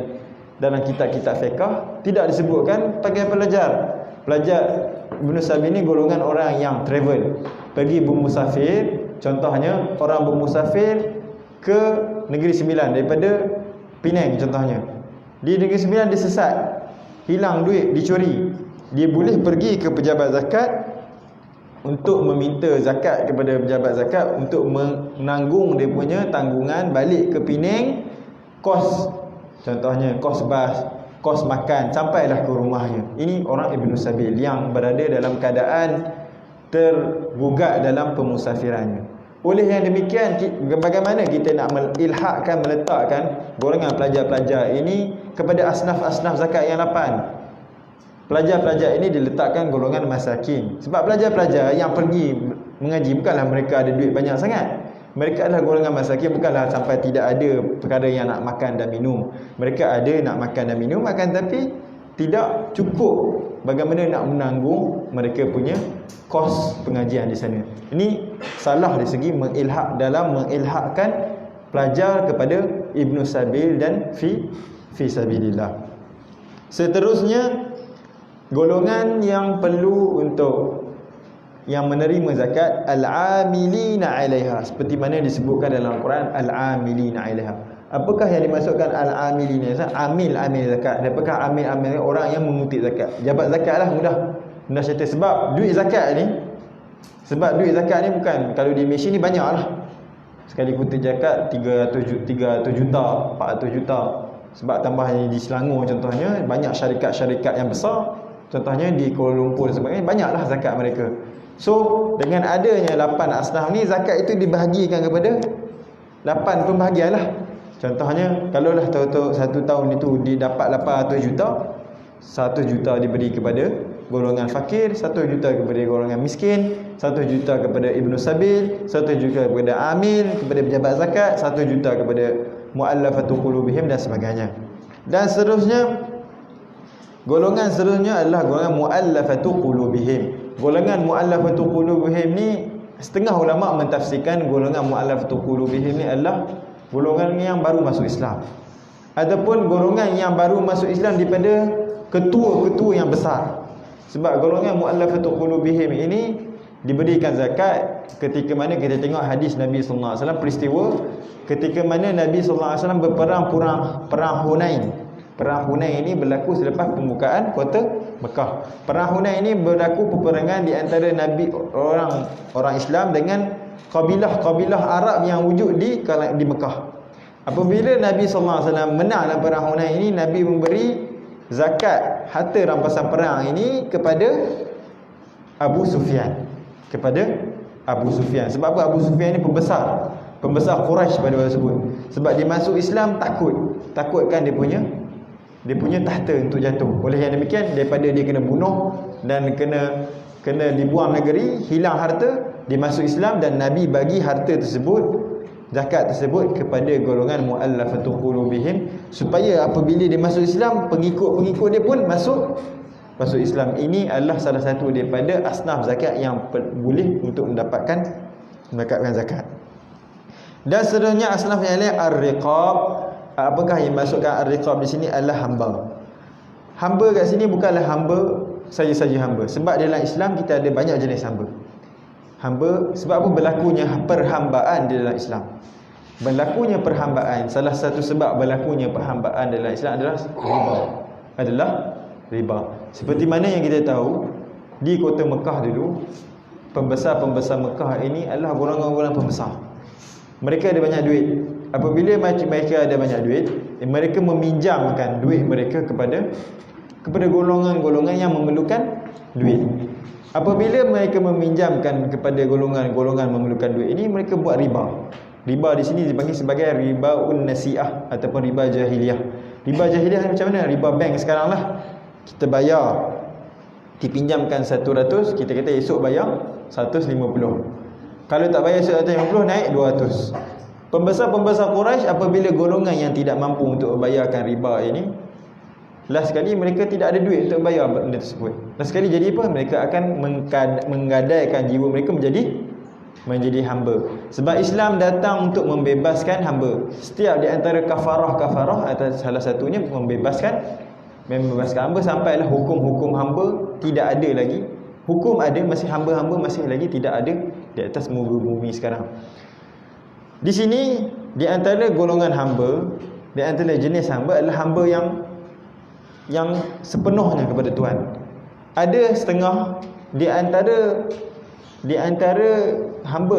dalam kitab-kitab fiqh tidak disebutkan pakai pelajar. Pelajar Ibnu Sabil ni golongan orang yang travel, pergi bermusafir. Contohnya orang bermusafir ke Negeri Sembilan daripada Penang contohnya. Di Negeri Sembilan dia sesat, hilang duit, dicuri. Dia boleh pergi ke pejabat zakat untuk meminta zakat kepada pejabat zakat untuk menanggung dia punya tanggungan balik ke Penang, kos contohnya kos bas, kos makan sampailah ke rumahnya. Ini orang Ibnu Sabil yang berada dalam keadaan tergugat dalam pemusafirannya. Oleh yang demikian, bagaimana kita nak meletakkan golongan pelajar-pelajar ini kepada asnaf-asnaf zakat yang 8? Pelajar-pelajar ini diletakkan golongan masakin. Sebab pelajar-pelajar yang pergi mengaji bukanlah mereka ada duit banyak sangat. Mereka adalah golongan masakin, bukanlah sampai tidak ada perkara yang nak makan dan minum. Mereka ada nak makan dan minum, makan, tapi tidak cukup bagaimana nak menanggung mereka punya kos pengajian di sana. Ini salah di segi mengilhaqkan pelajar kepada Ibnu Sabil dan fi sabilillah. Seterusnya, golongan yang perlu untuk yang menerima zakat al-amilina 'alaiha, seperti mana disebutkan dalam Al-Quran al-amilina 'alaiha. Apakah yang dimaksudkan al-amilina? Amil zakat. Apakah amil orang yang mengutip zakat? Jabat zakatlah, mudah cerita. Sebab duit zakat ni bukan, kalau di Malaysia ni banyaklah. Sekali kutip zakat 300 juta, 400 juta. Sebab tambahnya di Selangor contohnya banyak syarikat-syarikat yang besar. Contohnya di Kuala Lumpur dan sebagainya, banyaklah zakat mereka. So, dengan adanya 8 asnaf ni, zakat itu dibahagikan kepada 8 pembahagian lah. Contohnya, kalaulah tahu-tahu satu tahun itu didapat 800 juta, 1 juta diberi kepada golongan fakir, 1 juta kepada golongan miskin, 1 juta kepada Ibnu Sabil, 1 juta kepada amil, kepada pejabat zakat, 1 juta kepada mu'allafatul qulubihim dan sebagainya. Dan seterusnya, golongan seterusnya adalah golongan mu'allafatul qulubihim. Golongan mu'allafatul qulubihim ni, setengah ulama mentafsirkan golongan mu'allafatul qulubihim ni adalah golongan yang baru masuk Islam, ataupun golongan yang baru masuk Islam daripada ketua-ketua yang besar. Sebab golongan mu'allafatul qulubihim ini diberikan zakat ketika mana kita tengok hadis Nabi sallallahu alaihi wasallam, peristiwa ketika mana Nabi sallallahu alaihi wasallam berperang perang Hunain. Perang Hunain ini berlaku selepas pembukaan kota Mekah. Perang Hunain ini berlaku peperangan di antara Nabi orang Islam dengan kabilah-kabilah Arab yang wujud di Mekah. Apabila Nabi sallallahu alaihi wasallam menang dalam perang Hunain ini, Nabi memberi zakat harta rampasan perang ini kepada Abu Sufyan. Kepada Abu Sufyan. Sebab apa? Abu Sufyan ini pembesar Quraisy pada waktu tersebut. Sebab dia masuk Islam takutkan dia punya tahta untuk jatuh. Oleh yang demikian, daripada dia kena bunuh dan kena dibuang negeri, hilang harta, dia masuk Islam dan Nabi bagi harta tersebut, zakat tersebut kepada golongan mu'allafatul qulubihim, supaya apabila dia masuk Islam, pengikut-pengikut dia pun masuk Islam. Ini adalah salah satu daripada asnaf zakat yang boleh untuk mendapatkan zakat. Dan seterusnya asnaf yang lain, ar-riqab. Apakah yang masukkan ar-riqab di sini adalah hamba. Hamba kat sini bukanlah hamba saja-saja hamba. Sebab dalam Islam kita ada banyak jenis hamba. Hamba, sebab apa berlakunya perhambaan di dalam Islam? Berlakunya perhambaan, salah satu sebab berlakunya perhambaan dalam Islam adalah riba. Seperti mana yang kita tahu, di kota Mekah dulu, pembesar-pembesar Mekah ini adalah golongan-golongan pembesar. Mereka ada banyak duit. Apabila mereka ada banyak duit, mereka meminjamkan duit mereka kepada golongan-golongan yang memerlukan duit. Apabila mereka meminjamkan kepada golongan-golongan memerlukan duit ini, mereka buat riba. Riba di sini dipanggil sebagai ribaun nasi'ah ataupun riba jahiliyah. Riba jahiliyah macam mana? Riba bank sekarang lah. Kita bayar, dipinjamkan 100, kita kata esok bayar 150. Kalau tak bayar 150, naik 200. Pembesar-pembesar Quraisy apabila golongan yang tidak mampu untuk membayarkan riba ini, last sekali mereka tidak ada duit untuk bayar benda tersebut. Last sekali jadi apa? Mereka akan menggadaikan jiwa mereka menjadi hamba. Sebab Islam datang untuk membebaskan hamba. Setiap di antara kafarah atau salah satunya membebaskan hamba, sampailah hukum-hukum hamba tidak ada lagi. Hukum ada, masih hamba-hamba masih lagi tidak ada di atas muka bumi sekarang. Di sini di antara golongan hamba, di antara jenis hamba adalah hamba yang sepenuhnya kepada Tuhan. Ada setengah di antara hamba,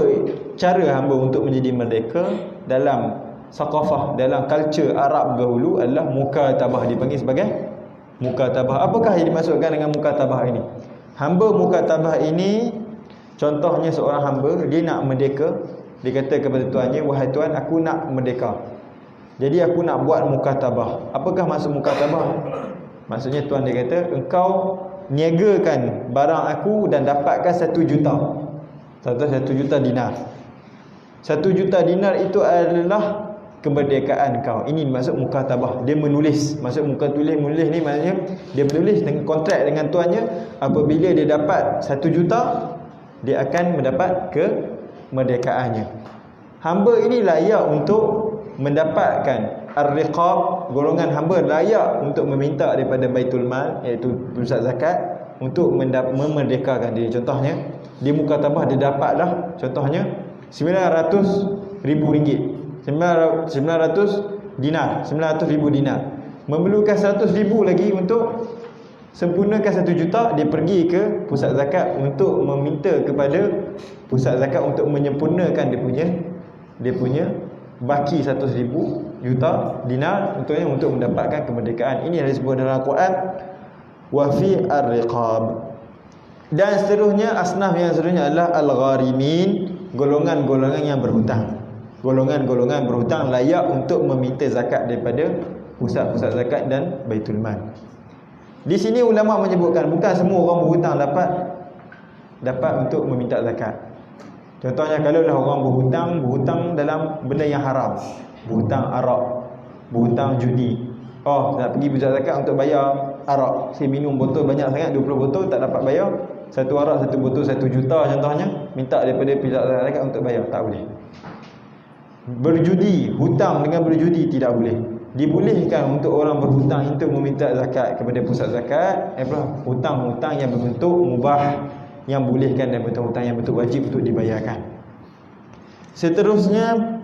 cara hamba untuk menjadi merdeka dalam saqafah, dalam culture Arab dahulu adalah mukatabah, dipanggil sebagai mukatabah. Apakah yang dimaksudkan dengan mukatabah ini? Hamba mukatabah ini, contohnya seorang hamba dia nak merdeka, dia kata kepada tuannya, wahai tuan, aku nak merdeka, jadi aku nak buat mukatabah. Apakah maksud mukatabah? Maksudnya tuan dia kata, engkau niagakan barang aku dan dapatkan 1 juta. 1 juta dinar. 1 juta dinar itu adalah kemerdekaan kau. Ini maksud mukatabah. Dia menulis. Maksud menulis ni maksudnya dia menulis dengan kontrak dengan tuannya. Apabila dia dapat 1 juta, dia akan mendapat kemerdekaannya. Hamba ini layak untuk mendapatkan ar-riqab. Golongan hamba layak untuk meminta daripada Baitul Mal, iaitu pusat zakat, untuk memerdekakan diri. Contohnya di mukatabah dia dapatlah contohnya 900,000 ringgit, 900 dinar, 900,000 dinar. Memerlukan 100,000 lagi untuk sempurnakan 1 juta. Dia pergi ke pusat zakat untuk meminta kepada pusat zakat untuk menyempurnakan dia punya baki 100,000 juta dinar untuk mendapatkan kemerdekaan. Ini yang disebut dalam Al-Quran, wa fi ar-riqab. Dan seterusnya, asnaf yang seterusnya adalah al-gharimin, golongan-golongan yang berhutang. golongan-golongan berhutang layak untuk meminta zakat daripada pusat-pusat zakat dan Baitul Mal. Di sini ulama menyebutkan bukan semua orang berhutang dapat untuk meminta zakat. Contohnya kalau lah orang berhutang dalam benda yang haram, berhutang arak, berhutang judi. Oh, nak pergi pusat zakat untuk bayar arak. Saya minum botol banyak sangat, 20 botol, tak dapat bayar. Satu arak, satu botol 1 juta contohnya, minta daripada pusat zakat untuk bayar, tak boleh. Berjudi, hutang dengan berjudi tidak boleh. Dibolehkan untuk orang berhutang untuk meminta zakat kepada pusat zakat. Hutang-hutang yang berbentuk mubah, yang bolehkan, dan hutang yang bentuk wajib untuk dibayarkan. Seterusnya,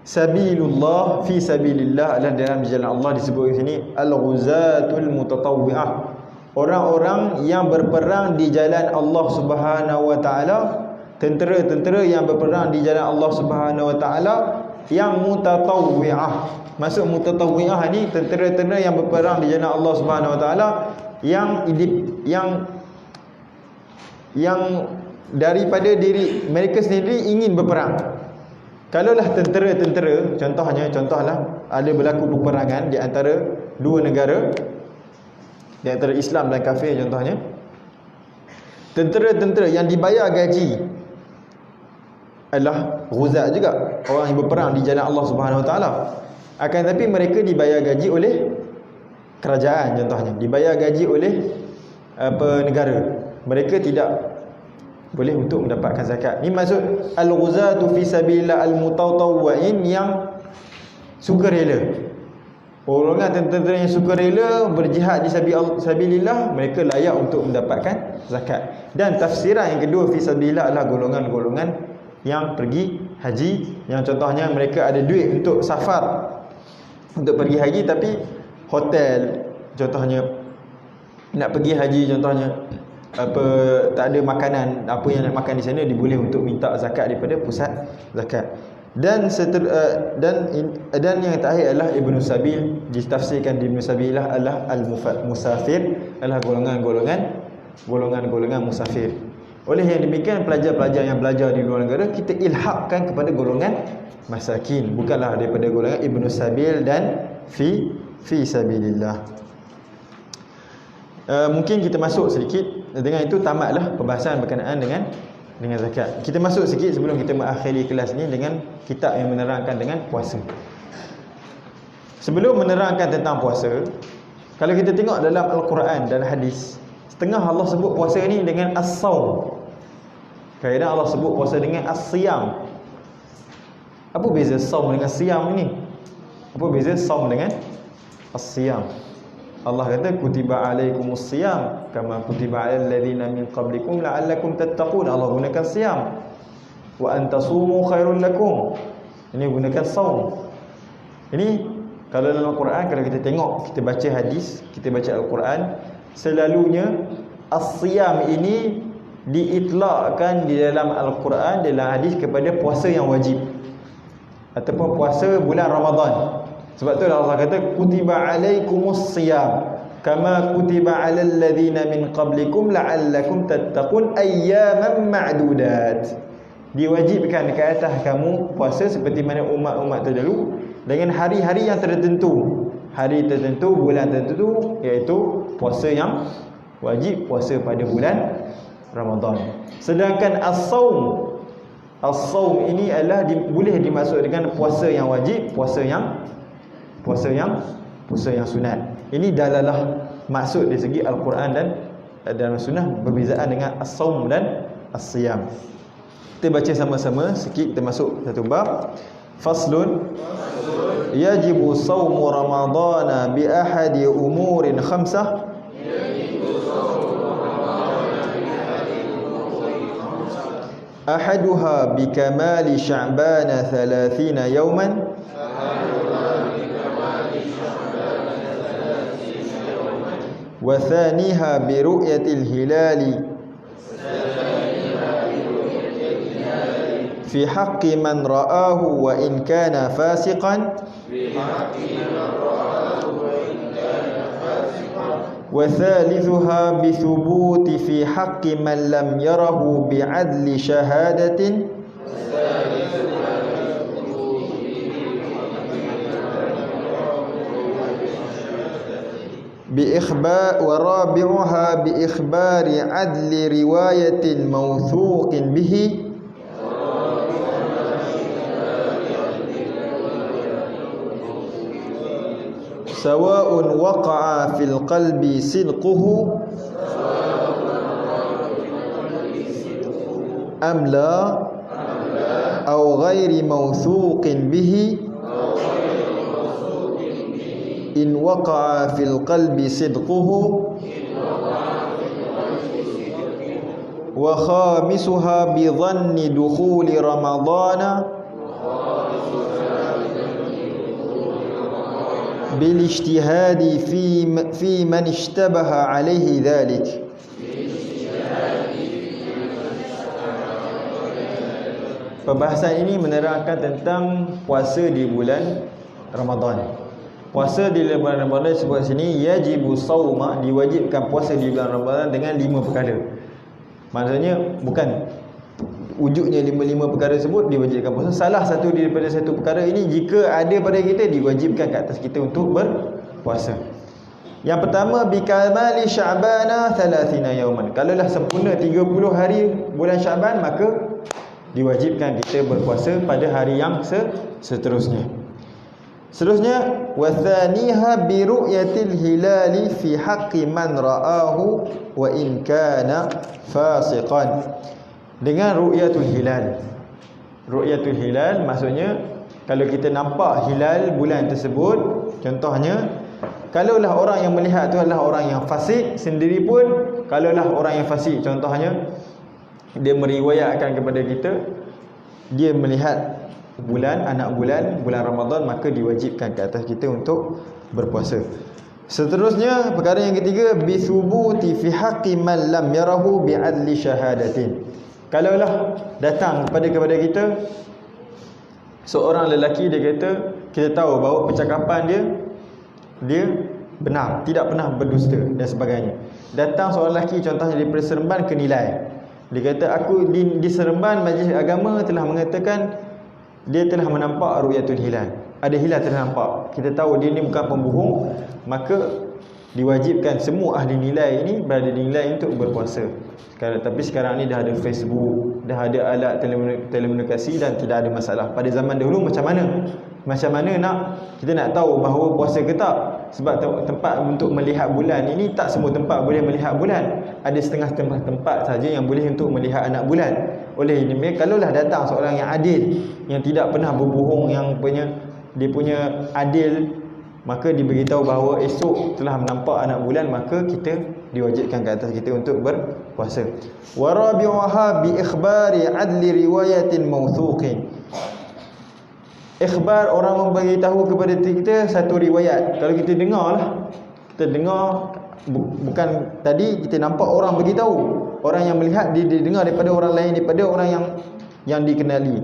sabilullah, fi sabilillah adalah dalam jalan Allah disebut di sini al-ghuzatul mutatawwi'ah, orang-orang yang berperang di jalan Allah Subhanahu wa taala, tentera-tentera yang berperang di jalan Allah Subhanahu wa taala yang mutatawwi'ah. Maksud mutatawwi'ah ni tentera-tentera yang berperang di jalan Allah Subhanahu wa taala yang daripada diri mereka sendiri ingin berperang. Kalaulah tentera-tentera, contohlah ada berlaku peperangan di antara dua negara, di antara Islam dan kafir contohnya. Tentera-tentera yang dibayar gaji adalah ghuzat juga, orang yang berperang di jalan Allah Subhanahu wa taala. Akan tetapi mereka dibayar gaji oleh kerajaan contohnya, dibayar gaji oleh negara. Mereka tidak boleh untuk mendapatkan zakat. Ini maksud al-ghuzatu fi sabilillah al-mutatawwi'in, yang sukarela. Orang tentera yang sukarela berjihad di sabilillah, mereka layak untuk mendapatkan zakat. Dan tafsiran yang kedua fi sabilillah adalah golongan-golongan yang pergi haji, yang contohnya mereka ada duit untuk safar, untuk pergi haji, tapi hotel contohnya, nak pergi haji contohnya tak ada makanan, apa yang nak makan di sana, diboleh untuk minta zakat daripada pusat zakat. Dan yang terakhir adalah Ibnu Sabil, ditafsirkan di Ibnu Sabilah adalah al-musafir, adalah golongan-golongan musafir. Oleh yang demikian, pelajar-pelajar yang belajar di luar negara, kita ilhaqkan kepada golongan masakin, bukanlah daripada golongan Ibnu Sabil dan fi sabilillah. Mungkin kita masuk sedikit. Dengan itu tamatlah perbahasan berkenaan dengan zakat. Kita masuk sikit sebelum kita mengakhiri kelas ni dengan kitab yang menerangkan dengan puasa. Sebelum menerangkan tentang puasa, kalau kita tengok dalam Al-Quran dan hadis, setengah Allah sebut puasa ni dengan as-saum. Kadang Allah sebut puasa dengan as-siyam. Apa beza saum dengan siyam ni? Apa beza saum dengan as-siyam? Allah kata kutiba alaikumus siyam kama kutiba alal ladzina min qablikum la'allakum tattaqun. Allah gunakan siyam. Wa antasumu khairul lakum. Ini gunakan saum. Ini kalau dalam Al-Quran, kalau kita tengok, kita baca hadis, kita baca Al-Quran, selalunya as-siyam ini diitlaqkan di dalam Al-Quran, dalam hadis, kepada puasa yang wajib ataupun puasa bulan Ramadan. Sebab tu Allah kata kutiba alaikumus siyam kama kutiba alal ladzina min qablikum la'allakum tattaqun ayyaman ma'dudat. Diwajibkan ke atas kamu puasa seperti mana umat-umat terdahulu dengan hari-hari yang tertentu. Hari tertentu, bulan tertentu, iaitu puasa yang wajib, puasa pada bulan Ramadan. Sedangkan as-saum ini adalah boleh dimaksud dengan puasa yang wajib, puasa yang sunat. Ini dalalah maksud dari segi Al-Quran dan sunnah, berbezaan dengan as-saum dan as-siyam. Kita baca sama-sama sikit, kita masuk satu bab. Faslun yajibu sawmu ramadana bi ahadi umurin khamsah. Ahaduha bi kamali sya'bana 30 yawman, wa thaniha bi ru'yatil hilali fi haqqi man ra'ahu wa in kana fasiqan, wa thalithuha bi thubuti fi haqqi man lam yarahu bi 'adli shahadatin, ورابعها بإخبار عدل رواية موثوق به سواء وقع في القلب صدقه أم لا أو غير موثوق به إن وقع في القلب صدقه وخامسها بظن دخول رمضان بالاجتهاد في من اشتبه عليه ذلك. Perbahasan ini menerangkan tentang puasa di bulan Ramadan. Puasa di bulan Ramadan sebut sini yajibu sauma, diwajibkan puasa di bulan Ramadan dengan 5 perkara. Maksudnya bukan wujudnya 5 perkara tersebut diwajibkan puasa. Salah satu daripada satu perkara ini jika ada pada kita diwajibkan ke atas kita untuk berpuasa. Yang pertama bikamali sya'bana 30 yauman. Kalaulah sempurna 30 hari bulan Syaban maka diwajibkan kita berpuasa pada hari yang seterusnya. Seterusnya wathaniha bi ru'yatil hilali fi haqqi man ra'ahu wa in kana fasiqan. Dengan ru'yatul hilal. Ru'yatul hilal maksudnya kalau kita nampak hilal bulan tersebut, contohnya kalaulah orang yang melihat tu adalah orang yang fasik sendiri pun, kalaulah orang yang fasik contohnya dia meriwayatkan kepada kita dia melihat bulan, anak bulan Ramadan, maka diwajibkan ke atas kita untuk berpuasa. Seterusnya perkara yang ketiga bithubuti fi haqqi man lam yarahu bi'adli syahadatin. Kalaulah datang kepada kita seorang lelaki, dia kata kita tahu bahawa percakapan dia benar, tidak pernah berdusta dan sebagainya. Datang seorang lelaki contohnya daripada Seremban ke Nilai, dia kata aku di Seremban majlis agama telah mengatakan dia telah menampak ru'yatul hilal, ada hilal telah nampak, kita tahu dia ni bukan pembohong, maka diwajibkan semua ahli nilai ini berada di nilai untuk berpuasa. Tapi sekarang ni dah ada Facebook, dah ada alat telekomunikasi dan tidak ada masalah. Pada zaman dahulu macam mana kita nak tahu bahawa puasa ke tak? Sebab tempat untuk melihat bulan ini tak semua tempat boleh melihat bulan. Ada setengah tempat saja yang boleh untuk melihat anak bulan. Oleh ini, kalaulah datang seorang yang adil, yang tidak pernah berbohong, yang dia punya adil, maka diberitahu bahawa esok telah menampak anak bulan, maka kita diwajibkan ke atas kita untuk berpuasa. Wa rabi'uha bi ikhbari adli riwayatin mawthuqin. Ikhbar, orang memberitahu kepada kita satu riwayat. Kalau kita dengar bukan tadi kita nampak orang beritahu, orang yang melihat dia dengar daripada orang lain, daripada orang yang dikenali.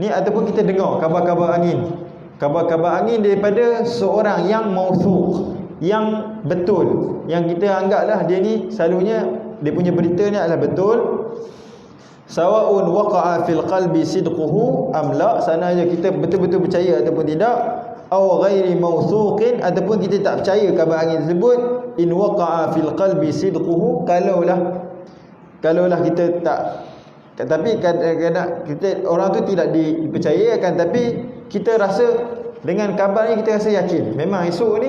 Ni ataupun kita dengar kabar-kabar angin daripada seorang yang mauthuq, yang betul, yang kita anggaplah dia ni selalunya dia punya berita ni adalah betul. Sawa'un waqa'a fil qalbi sidquhu am la, sana aja kita betul-betul percaya ataupun tidak. Aw ghairi mauthuqin, ataupun kita tak percaya kabar angin tersebut. In waqa'a fil qalbi sidquhu, kalaulah kita tak, tapi kadang-kadang kita orang tu tidak dipercayakan, tapi kita rasa dengan kabar ni kita rasa yakin memang esok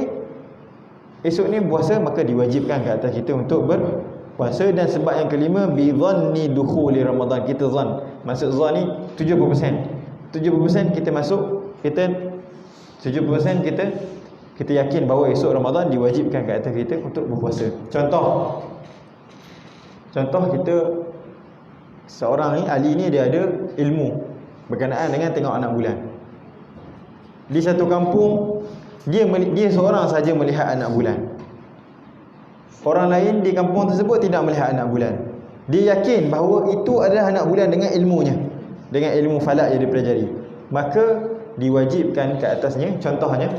ni puasa, maka diwajibkan ke atas kita untuk berpuasa. Dan sebab yang kelima bi dhanni dukhuli Ramadan, kita zan, maksud zan ni 70% kita masuk, kita 70% kita yakin bahawa esok Ramadan, diwajibkan ke atas kita untuk berpuasa. Contoh kita seorang ni ahli ni dia ada ilmu berkenaan dengan tengok anak bulan. Di satu kampung dia seorang saja melihat anak bulan. Orang lain di kampung tersebut tidak melihat anak bulan. Dia yakin bahawa itu adalah anak bulan dengan ilmunya, dengan ilmu falak yang dia pelajari. Maka diwajibkan ke atasnya, contohnya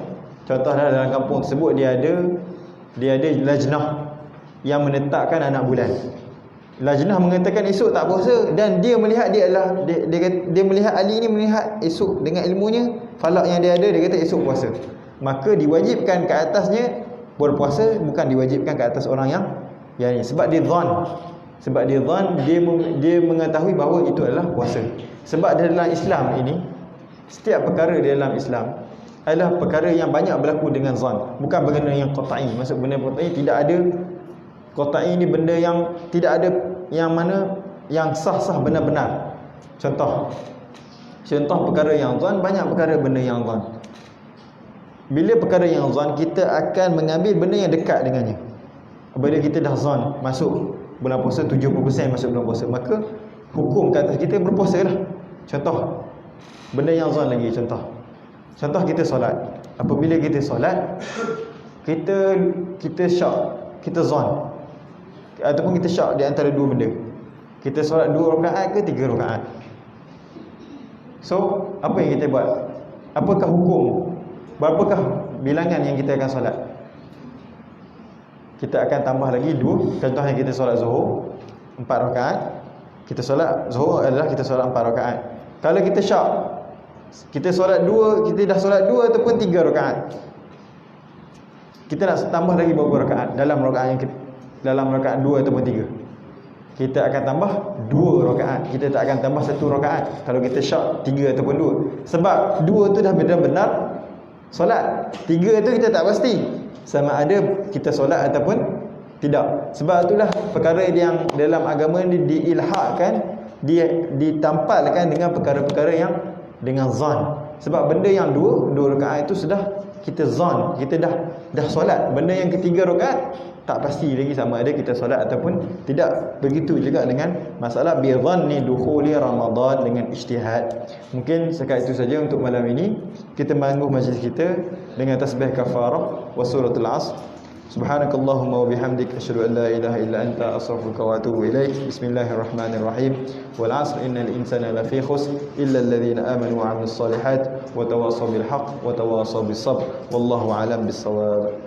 dalam kampung tersebut dia ada lajnah yang menetapkan anak bulan. Lajnah mengatakan esok tak puasa, dan dia melihat dia melihat Ali ni melihat esok dengan ilmunya falak yang dia ada, dia kata esok puasa. Maka diwajibkan ke atasnya berpuasa bukan diwajibkan ke atas orang yang ni, sebab dia zon. Sebab dia zon, dia mengetahui bahawa itu adalah puasa. Sebab dalam Islam ini, setiap perkara di dalam Islam adalah perkara yang banyak berlaku dengan zon, bukan benda yang qat'i. Maksud benda qat'i, tidak ada qat'i ni benda yang tidak ada yang mana yang sah-sah benar-benar. Contoh perkara yang zon, banyak perkara benda yang zon. Bila perkara yang zon, kita akan mengambil benda yang dekat dengannya. Bila kita dah zon masuk bulan puasa, 70% masuk bulan puasa, maka hukum ke atas kita berpuasa lah. Contoh benda yang zon lagi, contoh kita solat. Apabila kita solat, kita syak, kita zon, ataupun kita syak di antara dua benda. Kita solat 2 rakaat ke 3 rakaat. So apa yang kita buat? Apakah hukum? Berapakah bilangan yang kita akan solat? Kita akan tambah lagi 2. Contohnya kita solat Zuhur 4 rakaat. Kita solat Zuhur adalah kita solat 4 rakaat. Kalau kita syak, kita solat 2, kita dah solat 2 ataupun 3 rakaat, kita nak tambah lagi berapa rakaat dalam rakaat 2 ataupun 3? Kita akan tambah 2 rakaat. Kita tak akan tambah 1 rakaat kalau kita syak 3 ataupun 2. Sebab 2 tu dah benar-benar solat. 3 tu kita tak pasti sama ada kita solat ataupun tidak. Sebab itulah perkara yang dalam agama ni diilhaqkan, ditampalkan dengan perkara-perkara yang dengan zon. Sebab benda yang 2 rakaat itu sudah kita zon, kita dah solat. Benda yang ketiga rakaat tak pasti lagi sama ada kita solat ataupun tidak. Begitu juga dengan masalah bi dhanni dukhuli Ramadan dengan ijtihad. Mungkin setakat itu saja untuk malam ini. Kita mangguh majlis kita dengan tasbih kafarah wa suratul asr. Subhanakallahumma wa bihamdik asyhadu an la ilaha illa anta astaghfiruka wa atubu ilaik. Bismillahirrahmanirrahim. Wal 'asr innal insana lafi khusr illa alladhina amanu wa 'amilus solihat wa tawassaw bil haqq wa tawassaw bis sabr. Wallahu a'lam bis shawab.